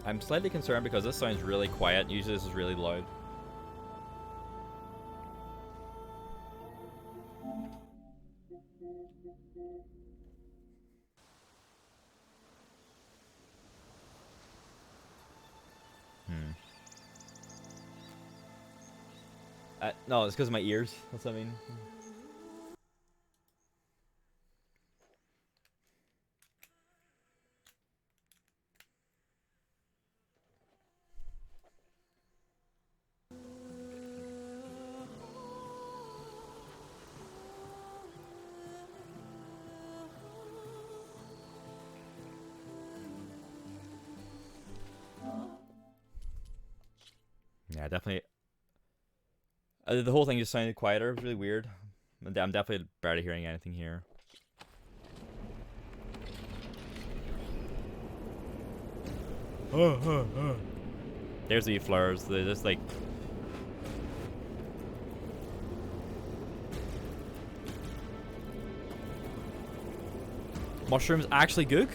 I'm slightly concerned because this sounds really quiet. Usually this is really loud. No, it's because of my ears. That's what I mean. Yeah, definitely. The whole thing just sounded quieter. It was really weird. I'm definitely barely hearing anything here. There's the flowers. They're just like. Mushrooms actually gook?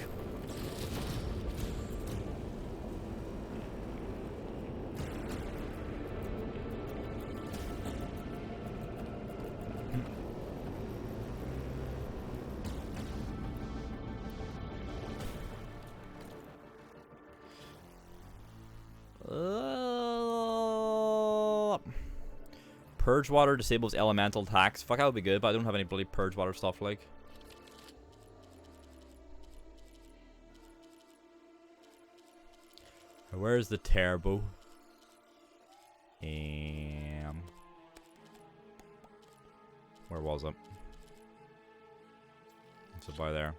Purge water disables elemental attacks. Fuck, that would be good, but I don't have any bloody purge water stuff like. Where's the turbo? Where was it? It's about there.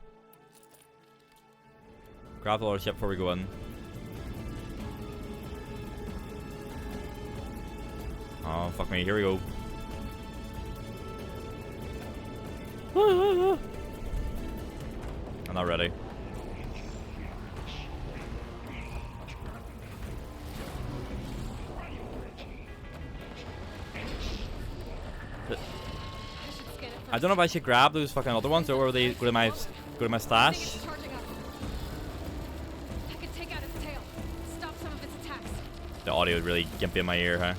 Grab the water ship before we go in. Oh, fuck me. Here we go. I'm not ready. I don't know if I should grab those fucking other ones or will they go to my stash. The audio is really gimpy in my ear, huh?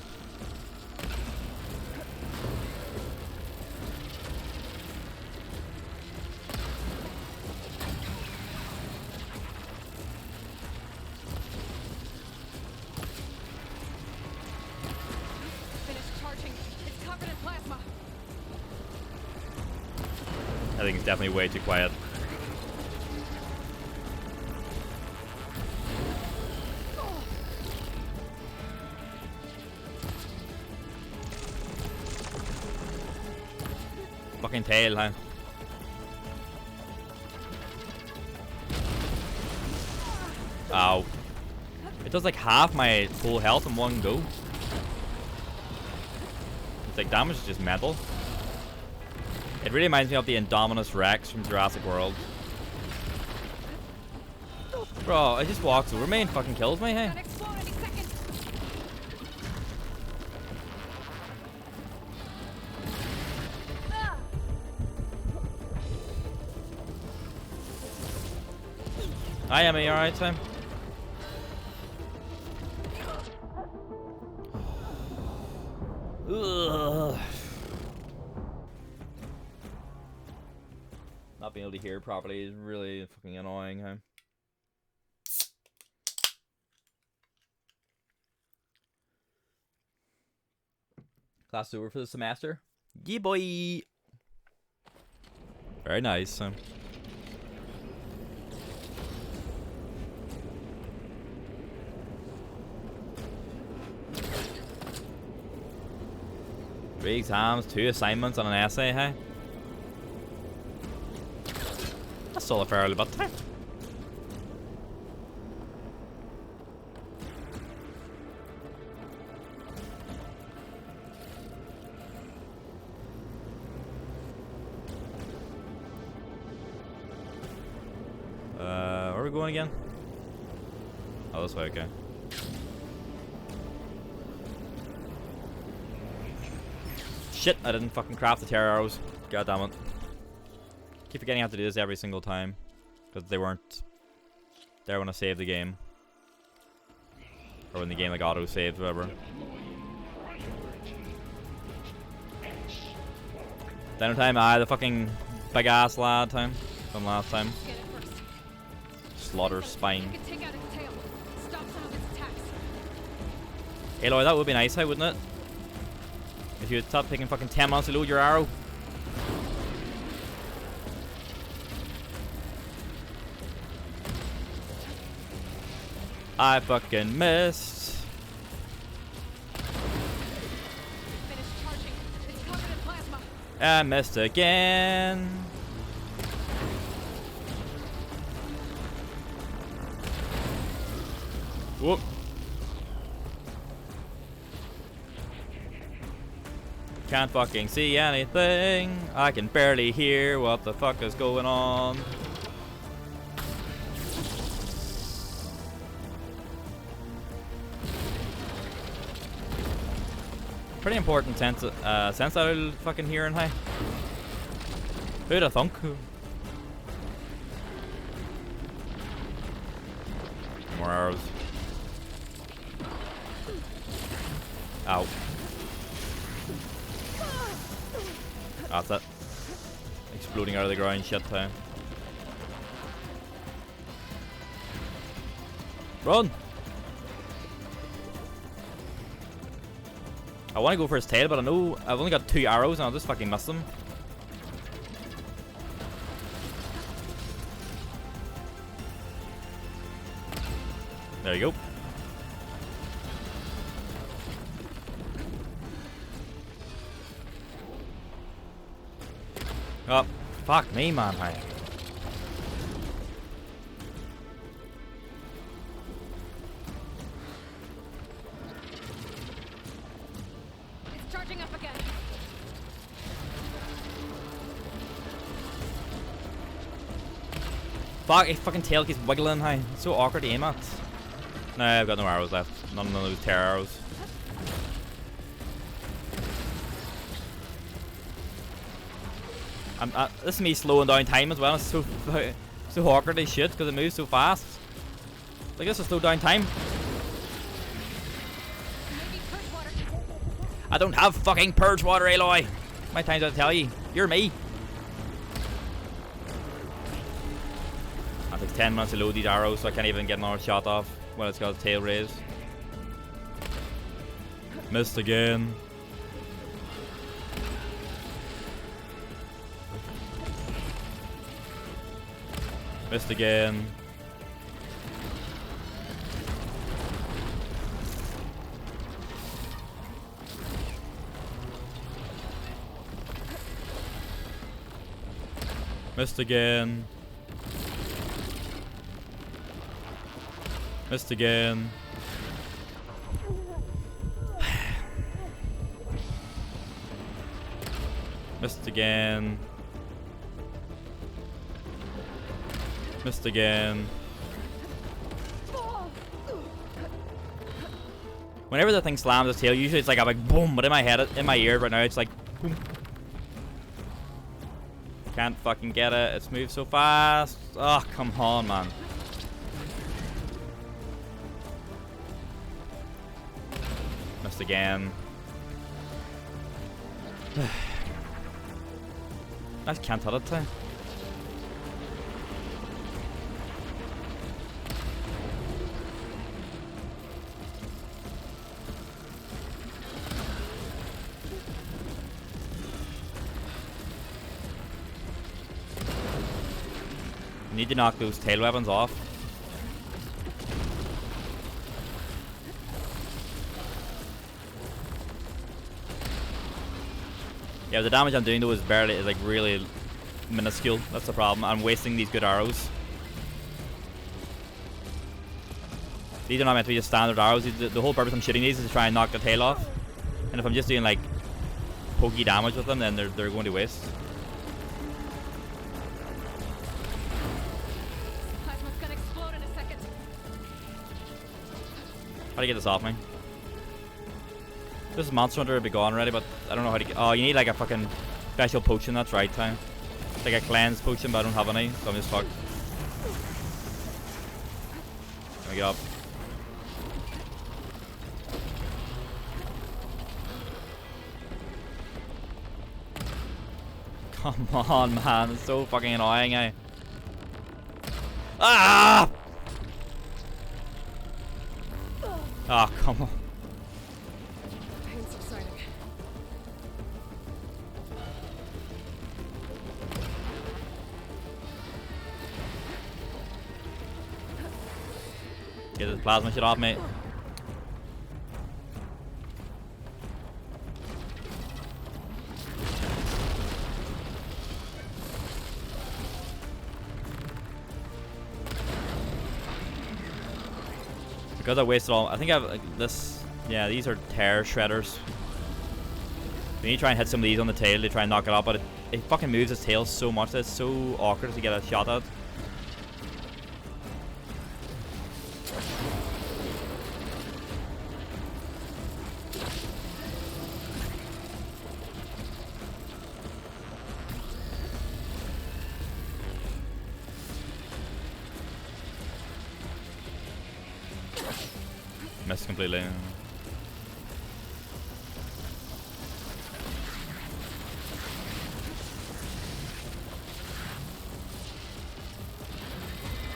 I think it's definitely way too quiet. Fucking tail, huh? Ow. It does like half my full health in one go. It's like damage is just mental. It really reminds me of the Indominus Rex from Jurassic World. Bro, I just walked over me and fucking kills me, hey? Hi, Emma, you alright, Tim? Ugh. Not being able to hear properly is really fucking annoying, huh? Class over for the semester? Yeah, boy! Very nice, huh? Three exams, 2 assignments, and an essay, hey? That's still a fair bit of time. Where are we going again? Oh, this way, okay. Shit, I didn't fucking craft the terror arrows. God damn it. Keep forgetting I have to do this every single time. Because they weren't there when I saved the game. Or when the game like auto saves, whatever. Dinner time, the fucking big ass lad time from last time. Slaughter spine. Aloy, that would be nice, wouldn't it? If you would stop taking fucking 10 months to load your arrow. I fucking missed. I missed again. Whoop. Can't fucking see anything. I can barely hear what the fuck is going on. Pretty important sense that I'll fucking hearing, hey. Who'd have thunk? More arrows. Ow. That's it. Exploding out of the ground shit time. Run! I want to go for his tail, but I know I've only got 2 arrows and I'll just fucking miss them. There you go. Oh, fuck me, man. Hey. It's charging up again. Fuck, his fucking tail keeps wiggling. Hey. It's so awkward to aim at. No, I've got no arrows left. None of those tear arrows. This is me slowing down time as well. It's so awkward as shit because it moves so fast. Like this will slow down time. I don't have fucking purge water, Aloy. How many times did I tell you? You're me. It takes 10 minutes to load these arrows, so I can't even get another shot off when it's got a tail raised. Missed again. Missed again. Missed again. Missed again. Missed again. Missed again. Whenever the thing slams its tail, usually it's like a big boom, but in my head, in my ear right now, it's like boom. Can't fucking get it. It's moved so fast. Oh, come on, man. Missed again. I just can't hit it too. Need to knock those tail weapons off. Yeah, the damage I'm doing though is like really minuscule. That's the problem. I'm wasting these good arrows. These are not meant to be just standard arrows. The whole purpose I'm shooting these is to try and knock the tail off. And if I'm just doing like pokey damage with them, then they're going to waste. How do you get this off me? This is Monster Hunter would be gone already, but I don't know how to get. Oh, you need like a fucking special potion. That's right, time. It's like a cleanse potion, but I don't have any, so I'm just fucked. Let me get up. Come on, man. It's so fucking annoying, eh? Ah! Oh, come on. Pain's exciting. Get this plasma shit off me. Because I wasted all. I think I've like, this. Yeah, these are tear shredders. We need to try and hit some of these on the tail to try and knock it out, but it fucking moves its tail so much that it's so awkward to get a shot at. Missed completely.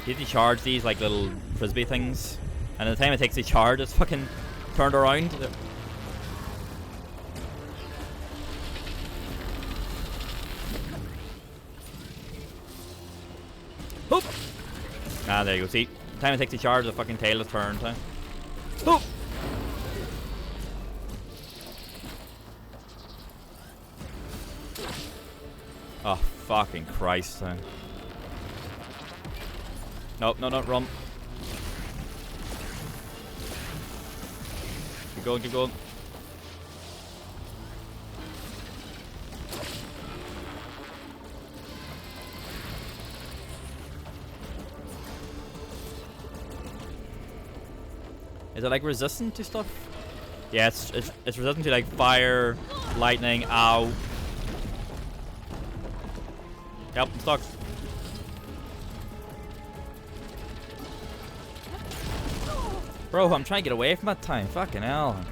You need to charge these like little frisbee things, and the time it takes to charge, it's fucking turned around. Oop! Ah, there you go. See, the time it takes to charge, the fucking tail is turned. Huh? Oop! Oh, fucking Christ. Huh? Nope, no, run. Keep going, keep going. Is it like resistant to stuff? Yeah, it's resistant to like fire, lightning, ow. Yep, I'm stuck. Bro, I'm trying to get away from that time. Fucking hell.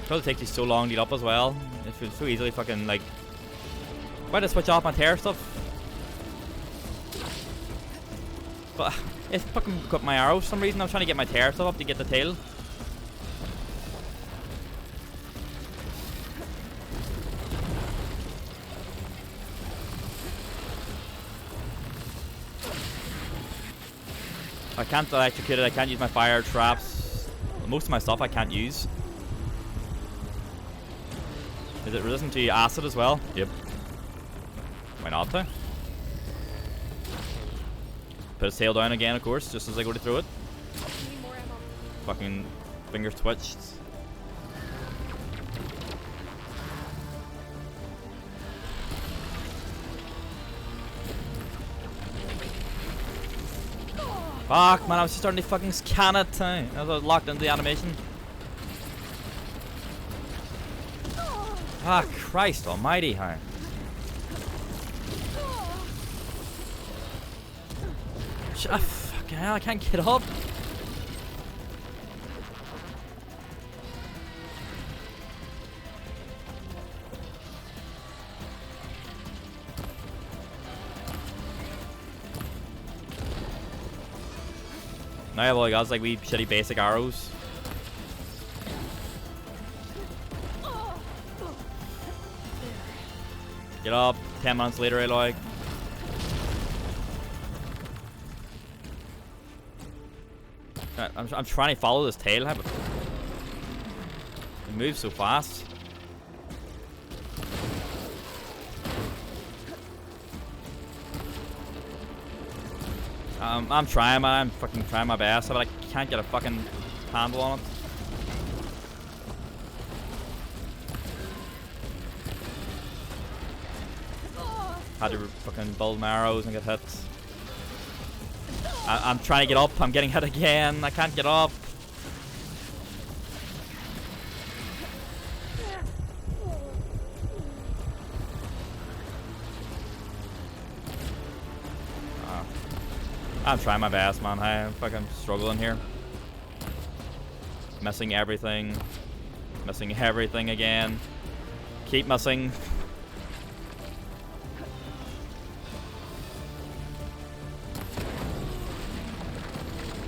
Because it takes you so long to get up as well. It's so easily fucking like. Why did I switch off my tear stuff? But it's fucking cut my arrow for some reason. I'm trying to get my tear stuff up to get the tail. I can't electrocute it, I can't use my fire traps. Most of my stuff I can't use. Is it resistant to acid as well? Yep. Why not though? Put its tail down again, of course, just as I go to throw it. Need more ammo. Fucking fingers twitched. Fuck, man, I was just starting to fucking scan it. I was locked into the animation. Ah, Christ almighty, huh? Fucking hell, I can't get up. Now I've only got like wee shitty basic arrows. Get up, 10 minutes later, I like. I'm trying to follow this tail, but it moves so fast. I'm trying, man. I'm fucking trying my best, but I can't get a fucking handle on it. Had to fucking build my arrows and get hit. I'm trying to get up. I'm getting hit again. I can't get up. I'm trying my best, man. I'm fucking struggling here. Missing everything. Missing everything again. Keep missing.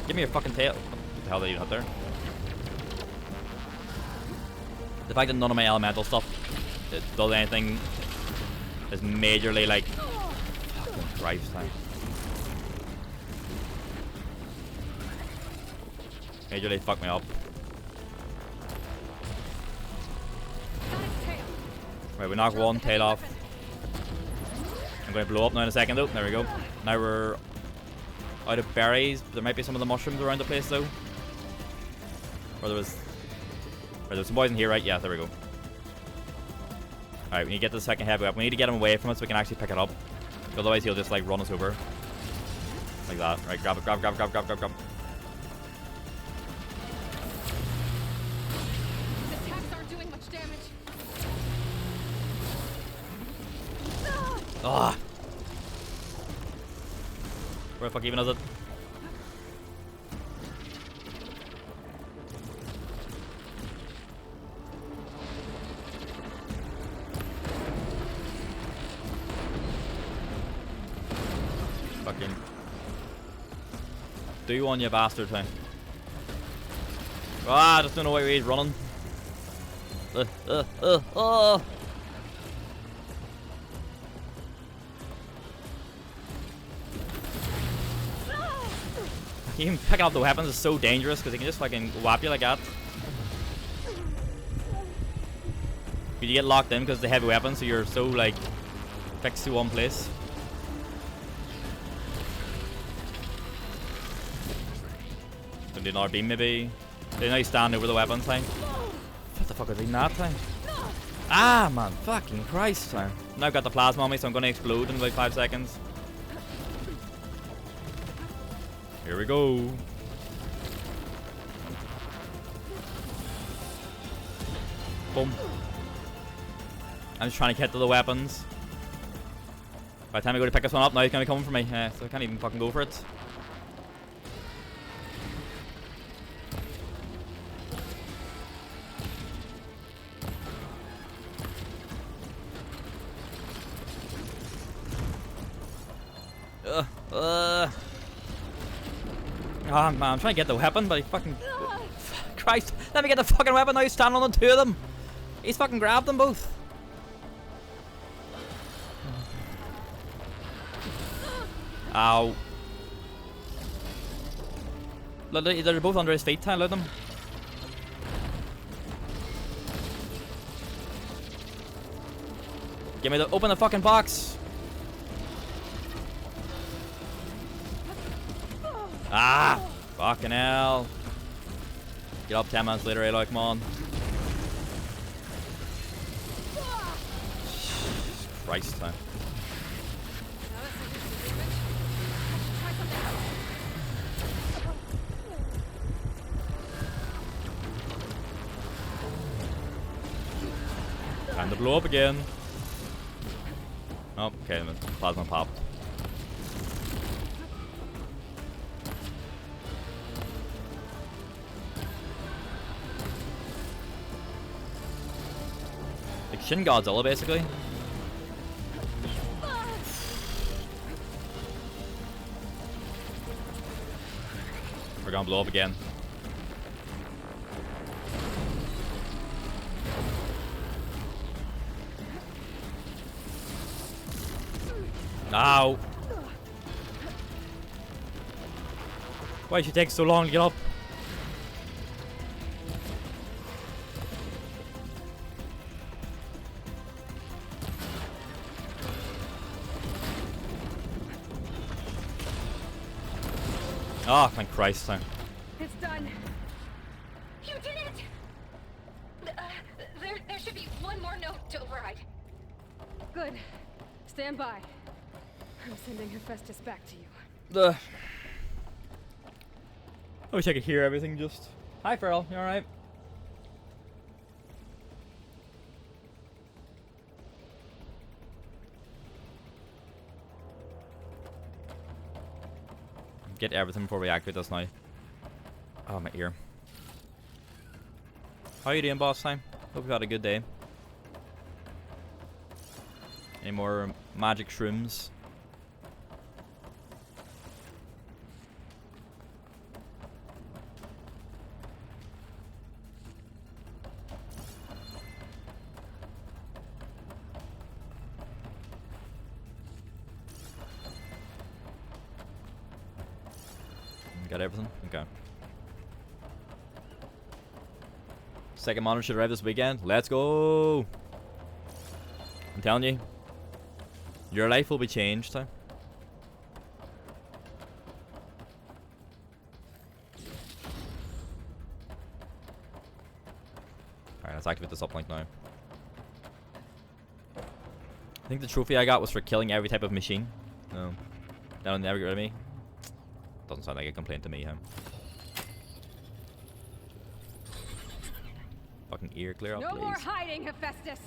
Give me your fucking tail. What the hell did you hit there? The fact that none of my elemental stuff does anything is majorly like fucking Christ time. Majorly fuck me up. Right, we knock one tail off. I'm going to blow up now in a second though. There we go. Now we're out of berries. There might be some of the mushrooms around the place though. Or there's some boys in here, right? Yeah, there we go. Alright, we need to get to the second heavy weapon. We need to get him away from us so we can actually pick it up. Otherwise he'll just like run us over. Like that. Right, grab it, grab. His attacks aren't doing much damage. Ah! Where the fuck even is it? Fucking do one, you bastard thing. Ah, I just don't know where he's running. Oh. Even picking up the weapons is so dangerous because he can just fucking whap you like that. You get locked in because of the heavy weapons, so you're so like fixed to one place. Do another beam maybe. They now stand over the weapon thing. What the fuck was he in that thing? Ah man, fucking Christ time. Now I've got the plasma on me, so I'm gonna explode in about 5 seconds. Here we go. Boom. I'm just trying to get to the weapons. By the time I go to pick this one up, now he's gonna be coming for me. So I can't even fucking go for it. Oh man, I'm trying to get the weapon, but he fucking... Christ, let me get the fucking weapon. Now he's standing on the two of them. He's fucking grabbed them both. Ow. They're both under his feet. Look at them. Give me the... Open the fucking box. Ah! Fucking hell. Get up 10 minutes later, Aloy, come on. Christ time. Time to blow up again. Oh, okay, the plasma popped. Like Shin Godzilla, basically. We're gonna blow up again. Ow! Why did she take so long to get up? Oh, thank Christ. It's done. You did it! There should be one more note to override. Good. Stand by. I'm sending Hephaestus back to you. I wish I could hear everything just... Hi, Farrell. You alright? Get everything before we activate this now. Oh, my ear. How you doing, boss time? Hope you've had a good day. Any more magic shrooms? Got everything? Okay. Second monitor should arrive this weekend. Let's go! I'm telling you, your life will be changed, huh? Alright, let's activate this uplink now. I think the trophy I got was for killing every type of machine. No. That'll never get rid of me. Doesn't sound like a complaint to me, huh? Fucking ear clear up, No please. more hiding, Hephaestus.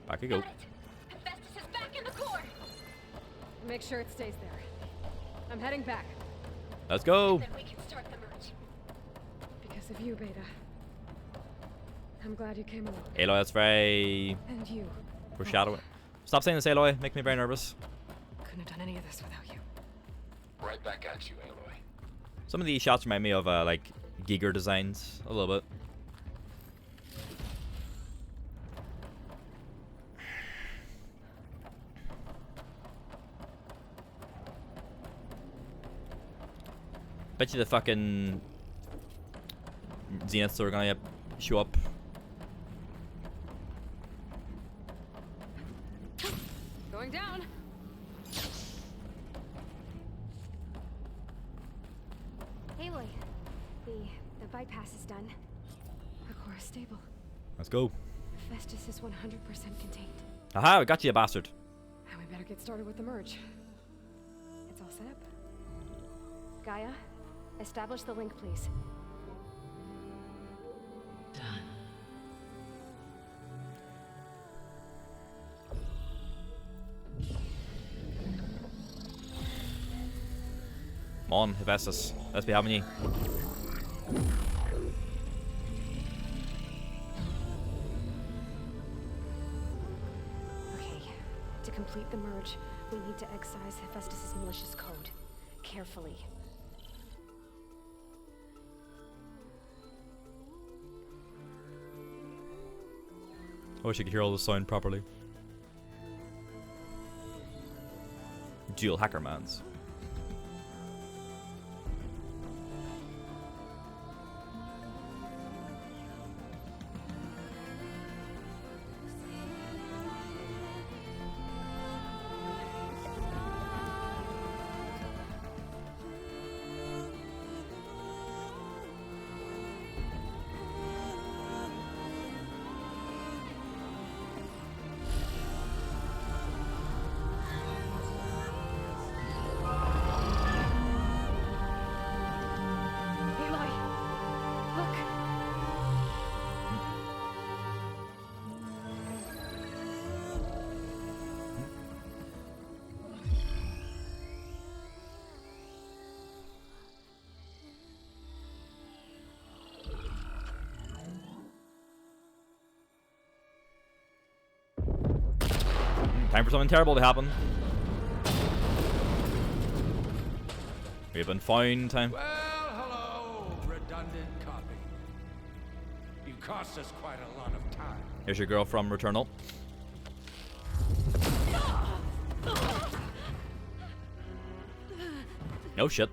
Back you go. Got it. Hephaestus is back in the core. Make sure it stays there. I'm heading back. Let's go! Then we can start the merge. Because of you, Beta. I'm glad you came along. Aloy, that's very And you. foreshadowing. Stop saying this, Aloy. Make me very nervous. Couldn't have done any of this without you. Right back at you, Aloy. Some of these shots remind me of like Giger designs a little bit. Bet you the fucking Zeniths are gonna show up. Going down. Aloy, the bypass is done. The core is stable. Let's go. Hephaestus is 100% contained. Aha, we got you, bastard. And we better get started with the merge. It's all set up. Gaia, establish the link, please. Come on, Hephaestus. Let's be having you. Okay, to complete the merge, we need to excise Hephaestus's malicious code. Carefully. I wish I could hear all the sound properly. Dual Hackermans. Aloy! Look! Time for something terrible to happen. We've been found. Time. Well, hello, redundant copy. You cost us quite a lot of time. Here's your girl from Returnal. No shit.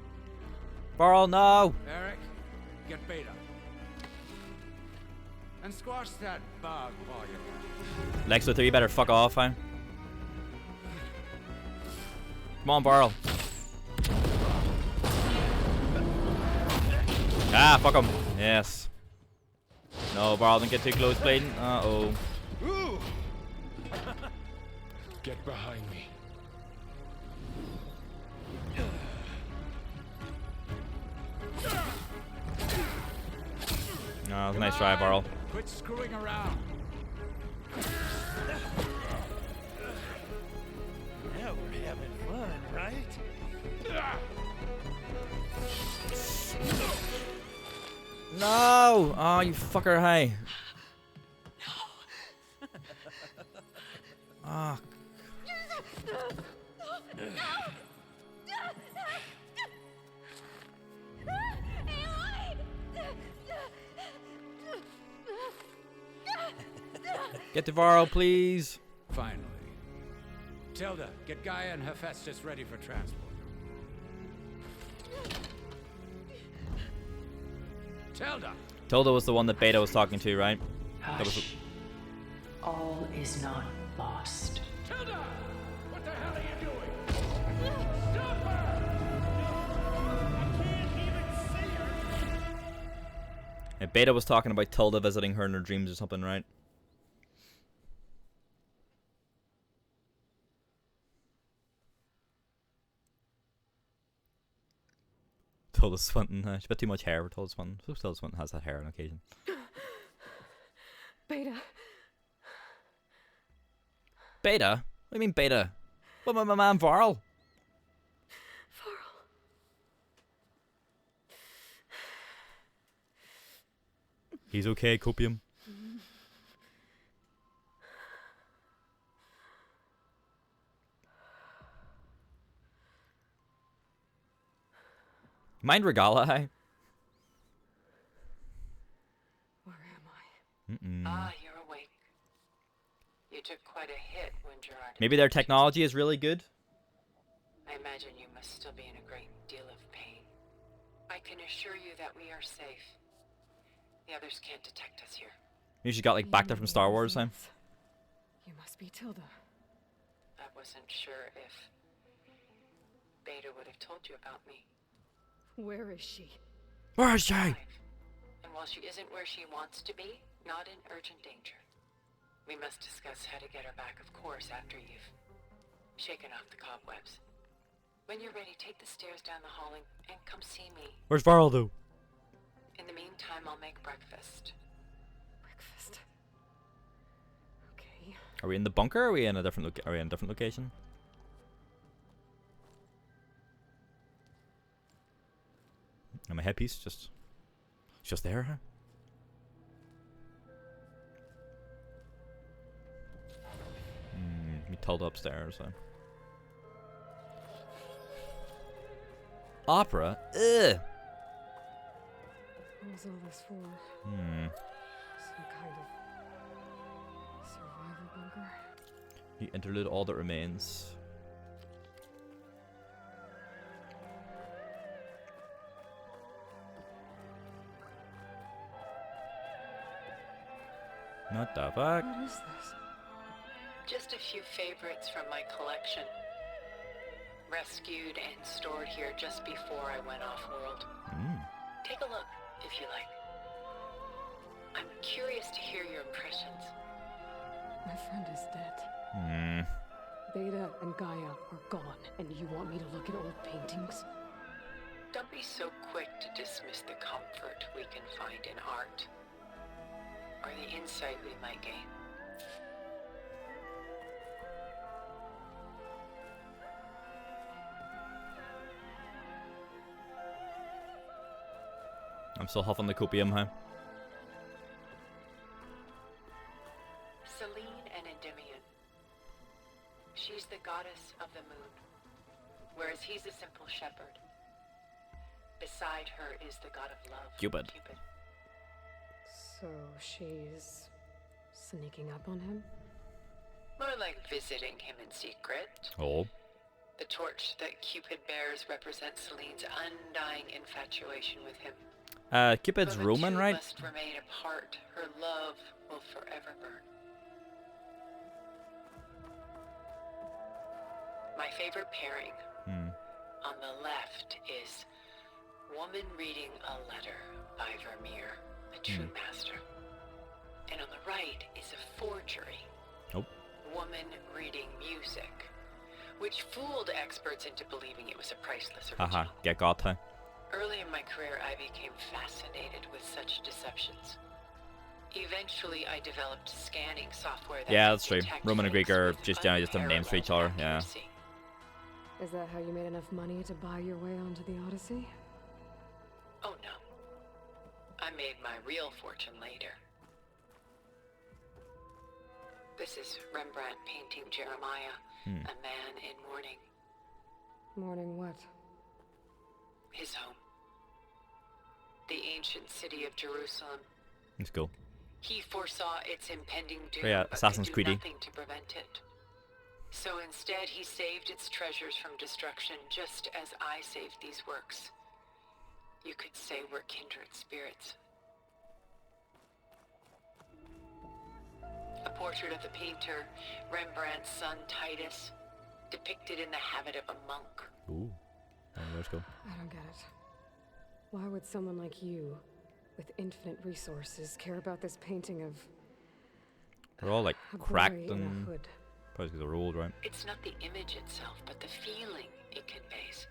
Varl, no! Eric, get Beta. And squash that bug while you're at it. Lex Luthor, you better fuck off, huh? Come on, Varl. Ah, fuck him. Yes. No, Varl, don't get too close, Bladen. Uh-oh. Ooh! Get behind me. No, it was a nice try, Varl. Quit screwing around. Now we're having fun, right? No! Oh, you fucker, hey. Ah. Get to Varro, please. Finally. Tilda, get Gaia and Hephaestus ready for transport. Tilda! Tilda was the one that Beta was talking to, right? That was Hush. All is not lost. Tilda! What the hell are you doing? Stop her! I can't even see her! Yeah, Beta was talking about Tilda visiting her in her dreams or something, right? Tilda Swinton, she's a bit too much hair for Tilda Swinton. So Tilda Swinton has that hair on occasion. Beta. Beta? What do you mean Beta? What about my man Varl? He's okay, Copium. Mind Regala, hey? Where am I? Ah, you're awake. You took quite a hit when Gerard... Maybe their technology is really good. I imagine you must still be in a great deal of pain. I can assure you that we are safe. The others can't detect us here. Maybe she got like backed up from Star Wars, huh? You must be Tilda. I wasn't sure if Beta would have told you about me. Where is she? Where is she? Alive. And while she isn't where she wants to be, not in urgent danger. We must discuss how to get her back, of course, after you've shaken off the cobwebs. When you're ready, take the stairs down the hall and come see me. Where's Varl though? In the meantime, I'll make breakfast. Breakfast. Okay. Are we in the bunker? Or are we in a different location? And my headpiece just there, huh? We told upstairs, so. Opera? Ugh! What was all this for? Some kind of survival bunker? You interlude all that remains. What the fuck? What is this? Just a few favorites from my collection. Rescued and stored here just before I went off-world. Take a look, if you like. I'm curious to hear your impressions. My friend is dead. Beta and Gaia are gone, and you want me to look at old paintings? Don't be so quick to dismiss the comfort we can find in art, or the insight we might gain. I'm still huffing the copium, huh? Selene and Endymion. She's the goddess of the moon, whereas he's a simple shepherd. Beside her is the god of love, Cupid. So she's sneaking up on him? More like visiting him in secret. Oh. The torch that Cupid bears represents Selene's undying infatuation with him. Cupid's Though the Roman, two right? must remain apart, her love will forever burn. My favorite pairing on the left is woman reading a letter by Vermeer, a true master. And on the right is a forgery. Oh. Woman reading music, which fooled experts into believing it was a priceless original. Haha, get got, huh? Early in my career, I became fascinated with such deceptions. Eventually, I developed scanning software that Yeah, could that's true. detect Roman and Greek are fakes with just generally just different names for each other, unparalleled yeah. accuracy. Is that how you made enough money to buy your way onto the Odyssey? Oh no. I made my real fortune later. This is Rembrandt painting Jeremiah, a man in mourning. Mourning what? His home. The ancient city of Jerusalem. Let's go. He foresaw its impending doom, Oh yeah, but Assassin's could do Creed-y. nothing to prevent it. So instead, he saved its treasures from destruction, just as I saved these works. You could say we're kindred spirits. A portrait of the painter, Rembrandt's son Titus, depicted in the habit of a monk. Ooh. Let's go. I don't get it. Why would someone like you, with infinite resources, care about this painting of They're all like a boy cracked in a and hood? Probably because they're old, right? It's not the image itself, but the feeling it conveys.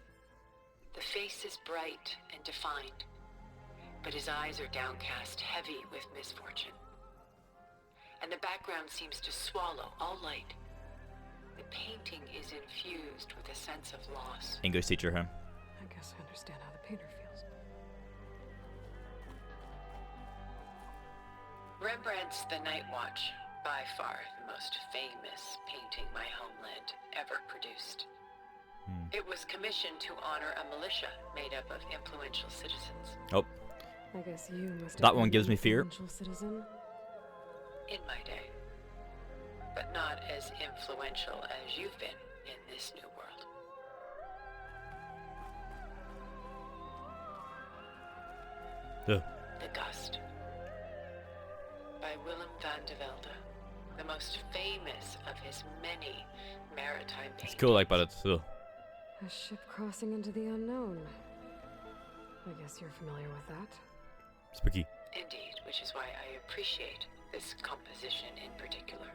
The face is bright and defined, but his eyes are downcast, heavy with misfortune. And the background seems to swallow all light. The painting is infused with a sense of loss. English teacher, huh? I guess I understand how the painter feels. Rembrandt's The Night Watch, by far the most famous painting my homeland ever produced. It was commissioned to honor a militia made up of influential citizens. Oh, I guess you must. That have one been gives an me fear. influential citizen. In my day. But not as influential as you've been in this new world. yeah. The Gust. By Willem van de Velde, the most famous of his many maritime paintings. It's cool, like, but it's A ship crossing into the unknown. I guess you're familiar with that. spooky. Indeed, which is why I appreciate this composition in particular.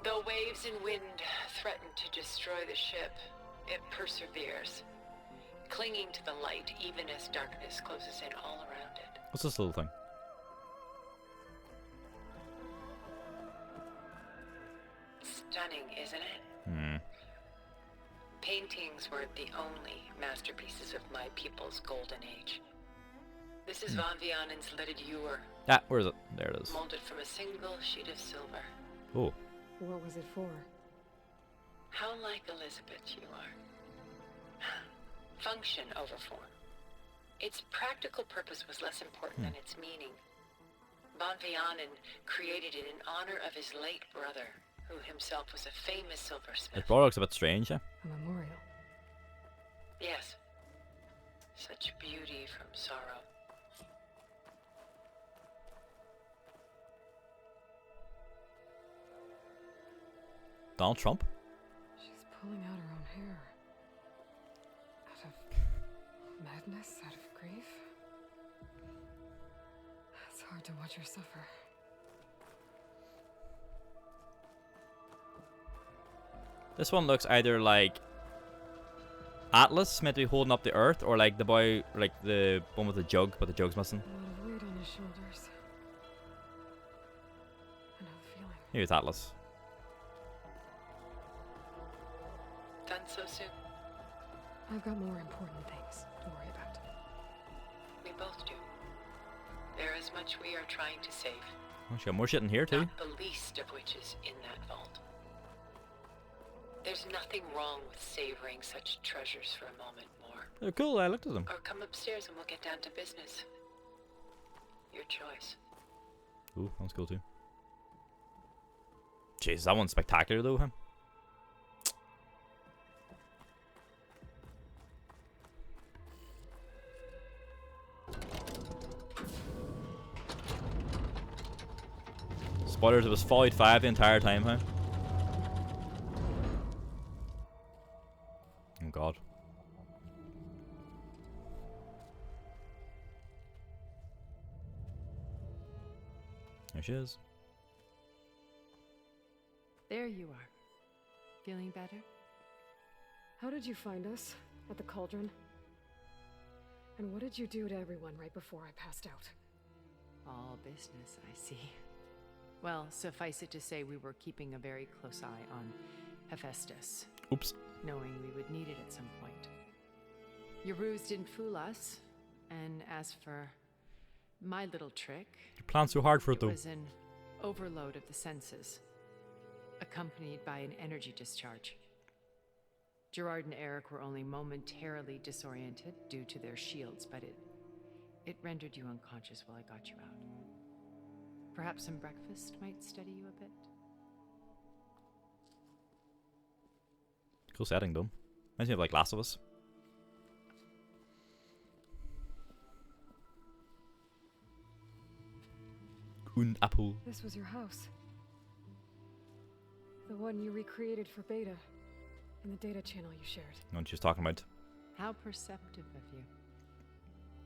Though waves and wind threaten to destroy the ship, it perseveres, clinging to the light even as darkness closes in all around it. What's this little thing? Stunning, isn't it? Hmm. Paintings weren't the only masterpieces of my people's golden age. This is Van Vianen's leaded ewer, Ah, where is it? There it is. molded from a single sheet of silver. Oh, What was it for? How like Elizabeth you are. Function over form. Its practical purpose was less important than its meaning. Van Vianen created it in honor of his late brother, who himself was a famous silversmith. his brother looks a bit strange, yeah? A memorial. Yes. Such beauty from sorrow. Donald Trump? She's pulling out her own hair. Out of madness, out of grief. It's hard to watch her suffer. This one looks either like Atlas meant to be holding up the earth, or like the boy, like the one with the jug, but the jug's missing. A lot of weight on his shoulders. I know the feeling. Maybe it's Atlas. Done so soon? I've got more important things to worry about. We both do. There is much we are trying to save. Oh, she got more shit in here too. Not the least of which is in that vault. There's nothing wrong with savoring such treasures for a moment more. They're cool, I looked at them. Or come upstairs and we'll get down to business. Your choice. Ooh, that one's cool too. Jeez, that one's spectacular though, huh? Spoilers, it was Fallout 5 the entire time, huh? Oh god. There she is. There you are. Feeling better? How did you find us? At the cauldron? And what did you do to everyone right before I passed out? All business, I see. Well, suffice it to say we were keeping a very close eye on Hephaestus, Oops. knowing we would need it at some point. Your ruse didn't fool us. And as for my little trick, You plan so hard for it it though. was an overload of the senses, accompanied by an energy discharge. Gerard and Eric were only momentarily disoriented due to their shields, but it rendered you unconscious while I got you out. Perhaps some breakfast might steady you a bit? Cool setting though. Reminds me of like Last of Us. Un apple. This was your house. The one you recreated for Beta. And the data channel you shared. No one she was talking about. How perceptive of you.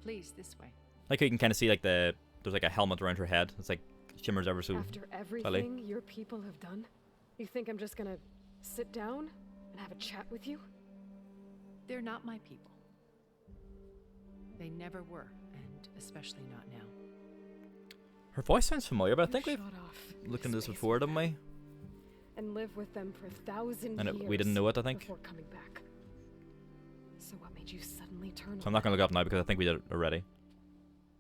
Please, this way. Like how you can kind of see like there's like a helmet around her head. It's like shimmers ever so. After everything your people have done, you think I'm just gonna sit down and have a chat with you? They're not my people. They never were, and especially not now. Her voice sounds familiar, but I You think we've shot off looked into this space before, didn't we? and live with them for 1,000 And years. we didn't know it, I think. Before coming back. So what made you suddenly turn? So I'm not gonna look it up now because I think we did it already.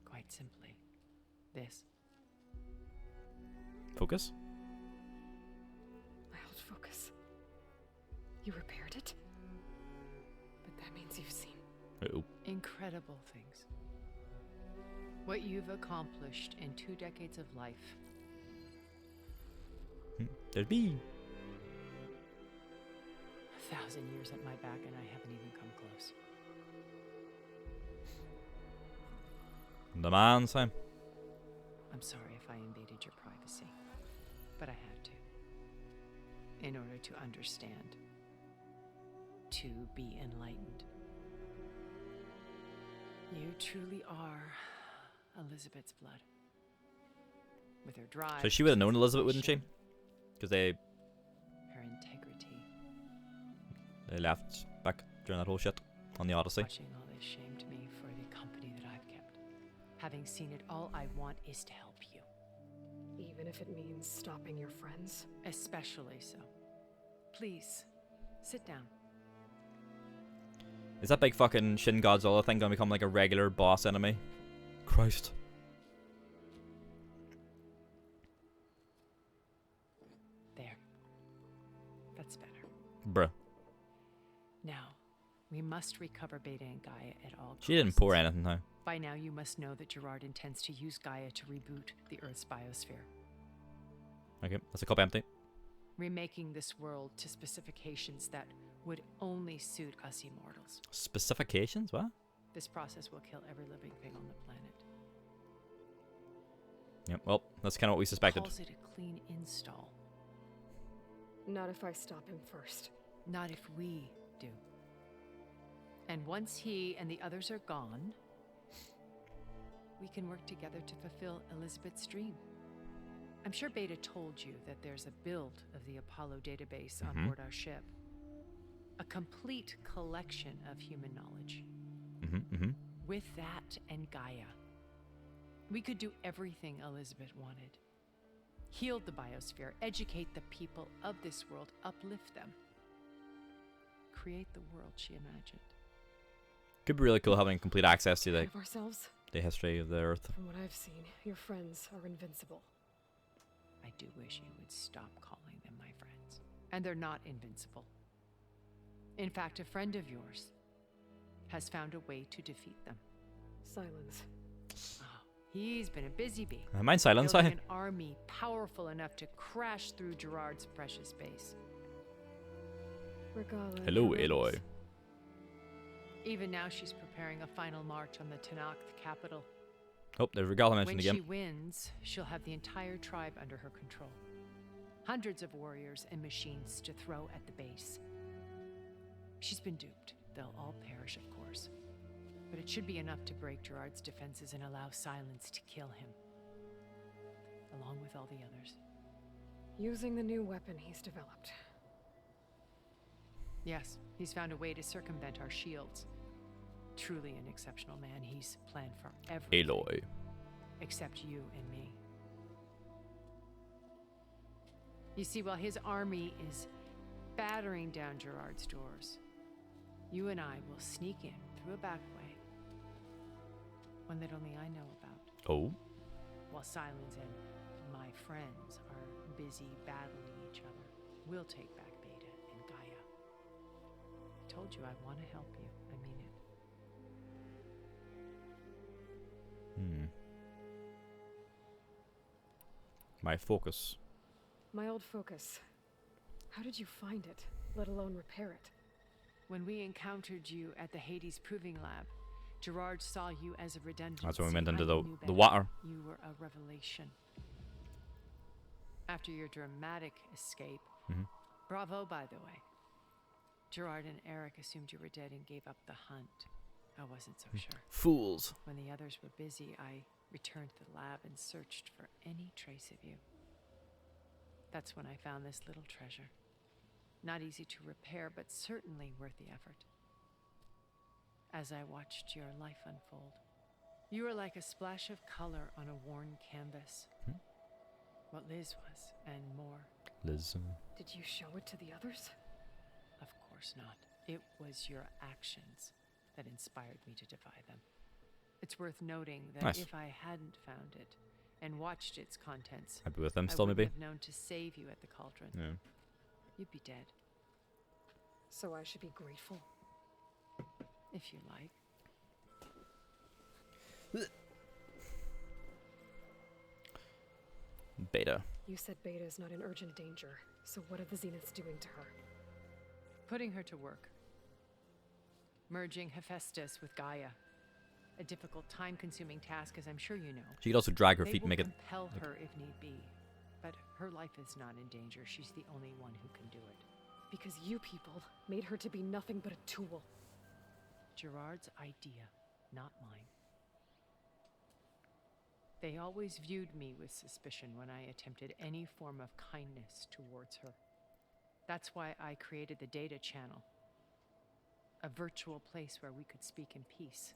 Quite simply, this. Focus. I held focus. You repaired it? But that means you've seen. Uh-oh. Incredible things. What you've accomplished in 2 decades of life. There's me. 1,000 years at my back, and I haven't even come close. The man, Sam. I'm sorry if I invaded your privacy, but I had to. In order to understand. To be enlightened. You truly are Elizabeth's blood. With her drive. So she would have known Elizabeth, wouldn't she? Because they Her integrity. left back during that whole shit on the Odyssey. Watching all this shamed me for the company that I've kept. Having seen it, all I want is to help you. Even if it means stopping your friends. Especially so. Please, sit down. Is that big fucking Shin Godzilla thing gonna become like a regular boss enemy? Christ. There. That's better. Bruh. Now, we must recover Beta and Gaia at all costs. She didn't pour anything now. By now, you must know that Gerard intends to use Gaia to reboot the Earth's biosphere, Okay, that's a cup empty. remaking this world to specifications that would only suit us immortals. Specifications? What? This process will kill every living thing on the planet. Yep, well, that's kind of what we suspected. Calls it a clean install. Not if I stop him first. Not if we do. And once he and the others are gone, we can work together to fulfill Elizabeth's dream. I'm sure Beta told you that there's a build of the Apollo database on board our ship. A complete collection of human knowledge. With that and Gaia, we could do everything Elizabeth wanted. Heal the biosphere, educate the people of this world, uplift them. Create the world she imagined. Could be really cool having complete access to Ahead the of ourselves. history of the Earth. From what I've seen, your friends are invincible. I do wish you would stop calling them my friends. And they're not invincible. In fact, a friend of yours has found a way to defeat them. Silence. Oh, he's been a busy bee. Mind silence, Building I. an army powerful enough to crash through Gerard's precious base. Regala. Hello, Aloy. Even now, she's preparing a final march on the Tanakh capital. Oh, there's Regala mentioned When again. she wins, she'll have the entire tribe under her control. Hundreds of warriors and machines to throw at the base. She's been duped. They'll all perish, of course. But it should be enough to break Gerard's defenses and allow Silence to kill him. Along with all the others. Using the new weapon he's developed. Yes, he's found a way to circumvent our shields. Truly an exceptional man. He's planned for everything. Aloy. Except you and me. You see, while his army is battering down Gerard's doors, you and I will sneak in through a back way, one that only I know about. Oh. While Silence and my friends are busy battling each other, we'll take back Beta and Gaia. I told you I want to help you. I mean it. My focus. My old focus. How did you find it, let alone repair it? When we encountered you at the Hades Proving Lab, Gerard saw you as a redundancy. That's when we went into I the knew the better. water. You were a revelation. After your dramatic escape, bravo, by the way. Gerard and Eric assumed you were dead and gave up the hunt. I wasn't so sure. Fools. When the others were busy, I returned to the lab and searched for any trace of you. That's when I found this little treasure. Not easy to repair, but certainly worth the effort. As I watched your life unfold, you were like a splash of color on a worn canvas. What Liz was, and more. Liz. Did you show it to the others? Of course not. It was your actions that inspired me to defy them. It's worth noting that Nice. if I hadn't found it and watched its contents, Happy with them I still, wouldn't maybe? have known to save you at the cauldron. Yeah. You'd be dead, So I should be grateful. if you like. Beta. You said Beta is not in urgent danger, so what are the Zeniths doing to her? Putting her to work. Merging Hephaestus with Gaia. A difficult, time-consuming task, as I'm sure you know. She could also drag her They feet will and make it. compel her if need be. But her life is not in danger. She's the only one who can do it. Because you people made her to be nothing but a tool. Gerard's idea, not mine. They always viewed me with suspicion when I attempted any form of kindness towards her. That's why I created the data channel. A virtual place where we could speak in peace.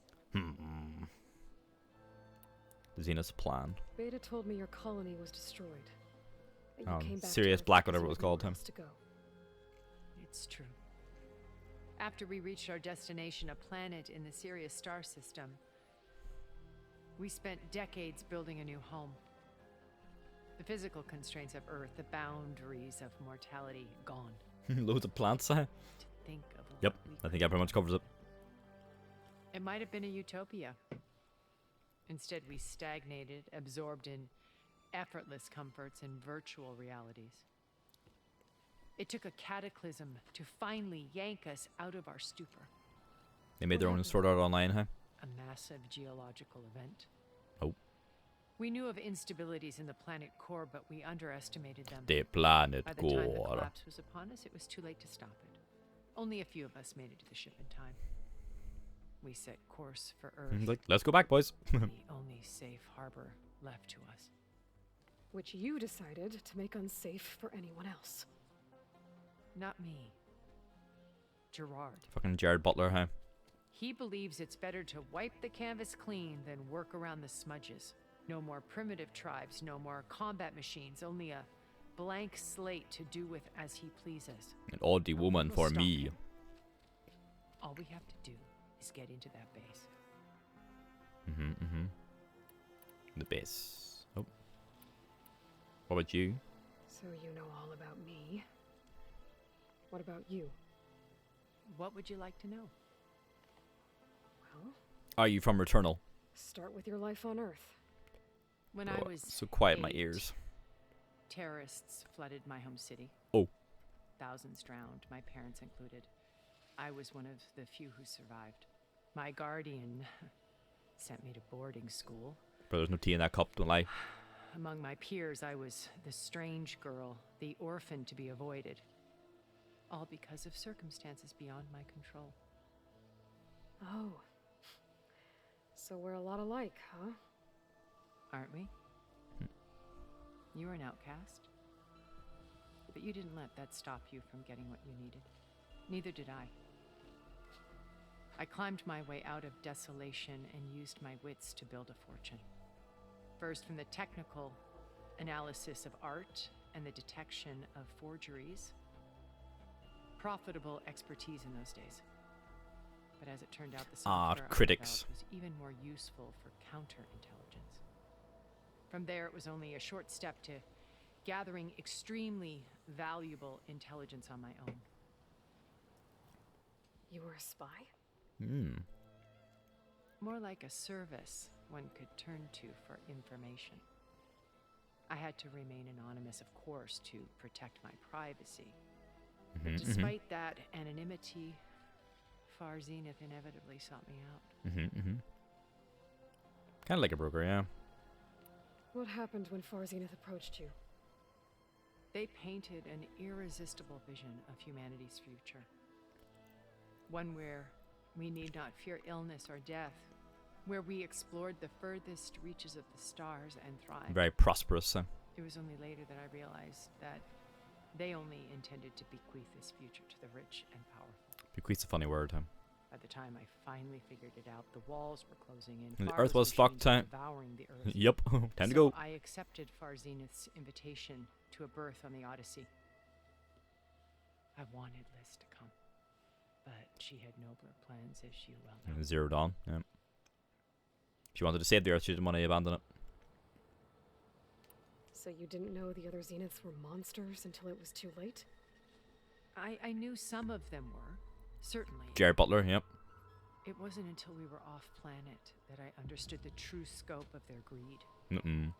Zenith's plan. Beta told me your colony was destroyed. That you Oh, came back to Sirius Earth Black, because whatever you it was had called, nowhere him. else to go. It's true. After we reached our destination, a planet in the Sirius star system, we spent decades building a new home. The physical constraints of Earth, the boundaries of mortality, gone. Loads of plants, huh? To think of what Yep, we I think that pretty much covers it. It might have been a utopia. Instead, we stagnated, absorbed in effortless comforts and virtual realities. It took a cataclysm to finally yank us out of our stupor. They made their own Sword Art Online, huh? A massive geological event. Oh. We knew of instabilities in the planet core, but we underestimated them. The planet By the time the core. collapse was upon us, it was too late to stop it. Only a few of us made it to the ship in time. We set course for Earth, Like, let's go back, boys. the only safe harbor left to us. Which you decided to make unsafe for anyone else. Not me. Gerard. Fucking Jared Butler, huh? He believes it's better to wipe the canvas clean than work around the smudges. No more primitive tribes, no more combat machines, only a blank slate to do with as he pleases. An oddie woman We'll for stop me. him. All we have to do is get into that base. The base. Oh. What about you? So you know all about me. What about you? What would you like to know? Well, Are you from Returnal? start with your life on Earth. When I Oh, was so quiet in my 8, ears. terrorists flooded my home city. Oh. Thousands drowned, my parents included. I was one of the few who survived. My guardian sent me to boarding school. Bro, there's no tea in that cup, don't lie. Among my peers, I was the strange girl, the orphan to be avoided. All because of circumstances beyond my control. Oh. So we're a lot alike, huh? Aren't we? You were an outcast. But you didn't let that stop you from getting what you needed. Neither did I. I climbed my way out of desolation and used my wits to build a fortune. First, from the technical analysis of art and the detection of forgeries. Profitable expertise in those days. But as it turned out, the Ah, software I critics. developed was even more useful for counterintelligence. From there, it was only a short step to gathering extremely valuable intelligence on my own. You were a spy? Hmm. More like a service one could turn to for information. I had to remain anonymous, of course, to protect my privacy. But despite that anonymity, Far Zenith inevitably sought me out. Kind of like a broker, yeah. What happened when Far Zenith approached you? They painted an irresistible vision of humanity's future. One where we need not fear illness or death, where we explored the furthest reaches of the stars and thrived. Very prosperous. It was only later that I realized that they only intended to bequeath this future to the rich and powerful. Bequeath's a funny word, huh? By the time I finally figured it out, the walls were closing in. And the Far's Earth was machines fucked, were huh? devouring the Earth. Yep. Time to So go. I accepted Far Zenith's invitation to a berth on the Odyssey. I wanted Liz to come, but she had nobler plans, as you well know. Zero Dawn, yeah. She wanted to save the Earth, she didn't want to abandon it. So you didn't know the other Zeniths were monsters until it was too late? I knew some of them were, certainly. Jared Butler, yep. It wasn't until we were off planet that I understood the true scope of their greed.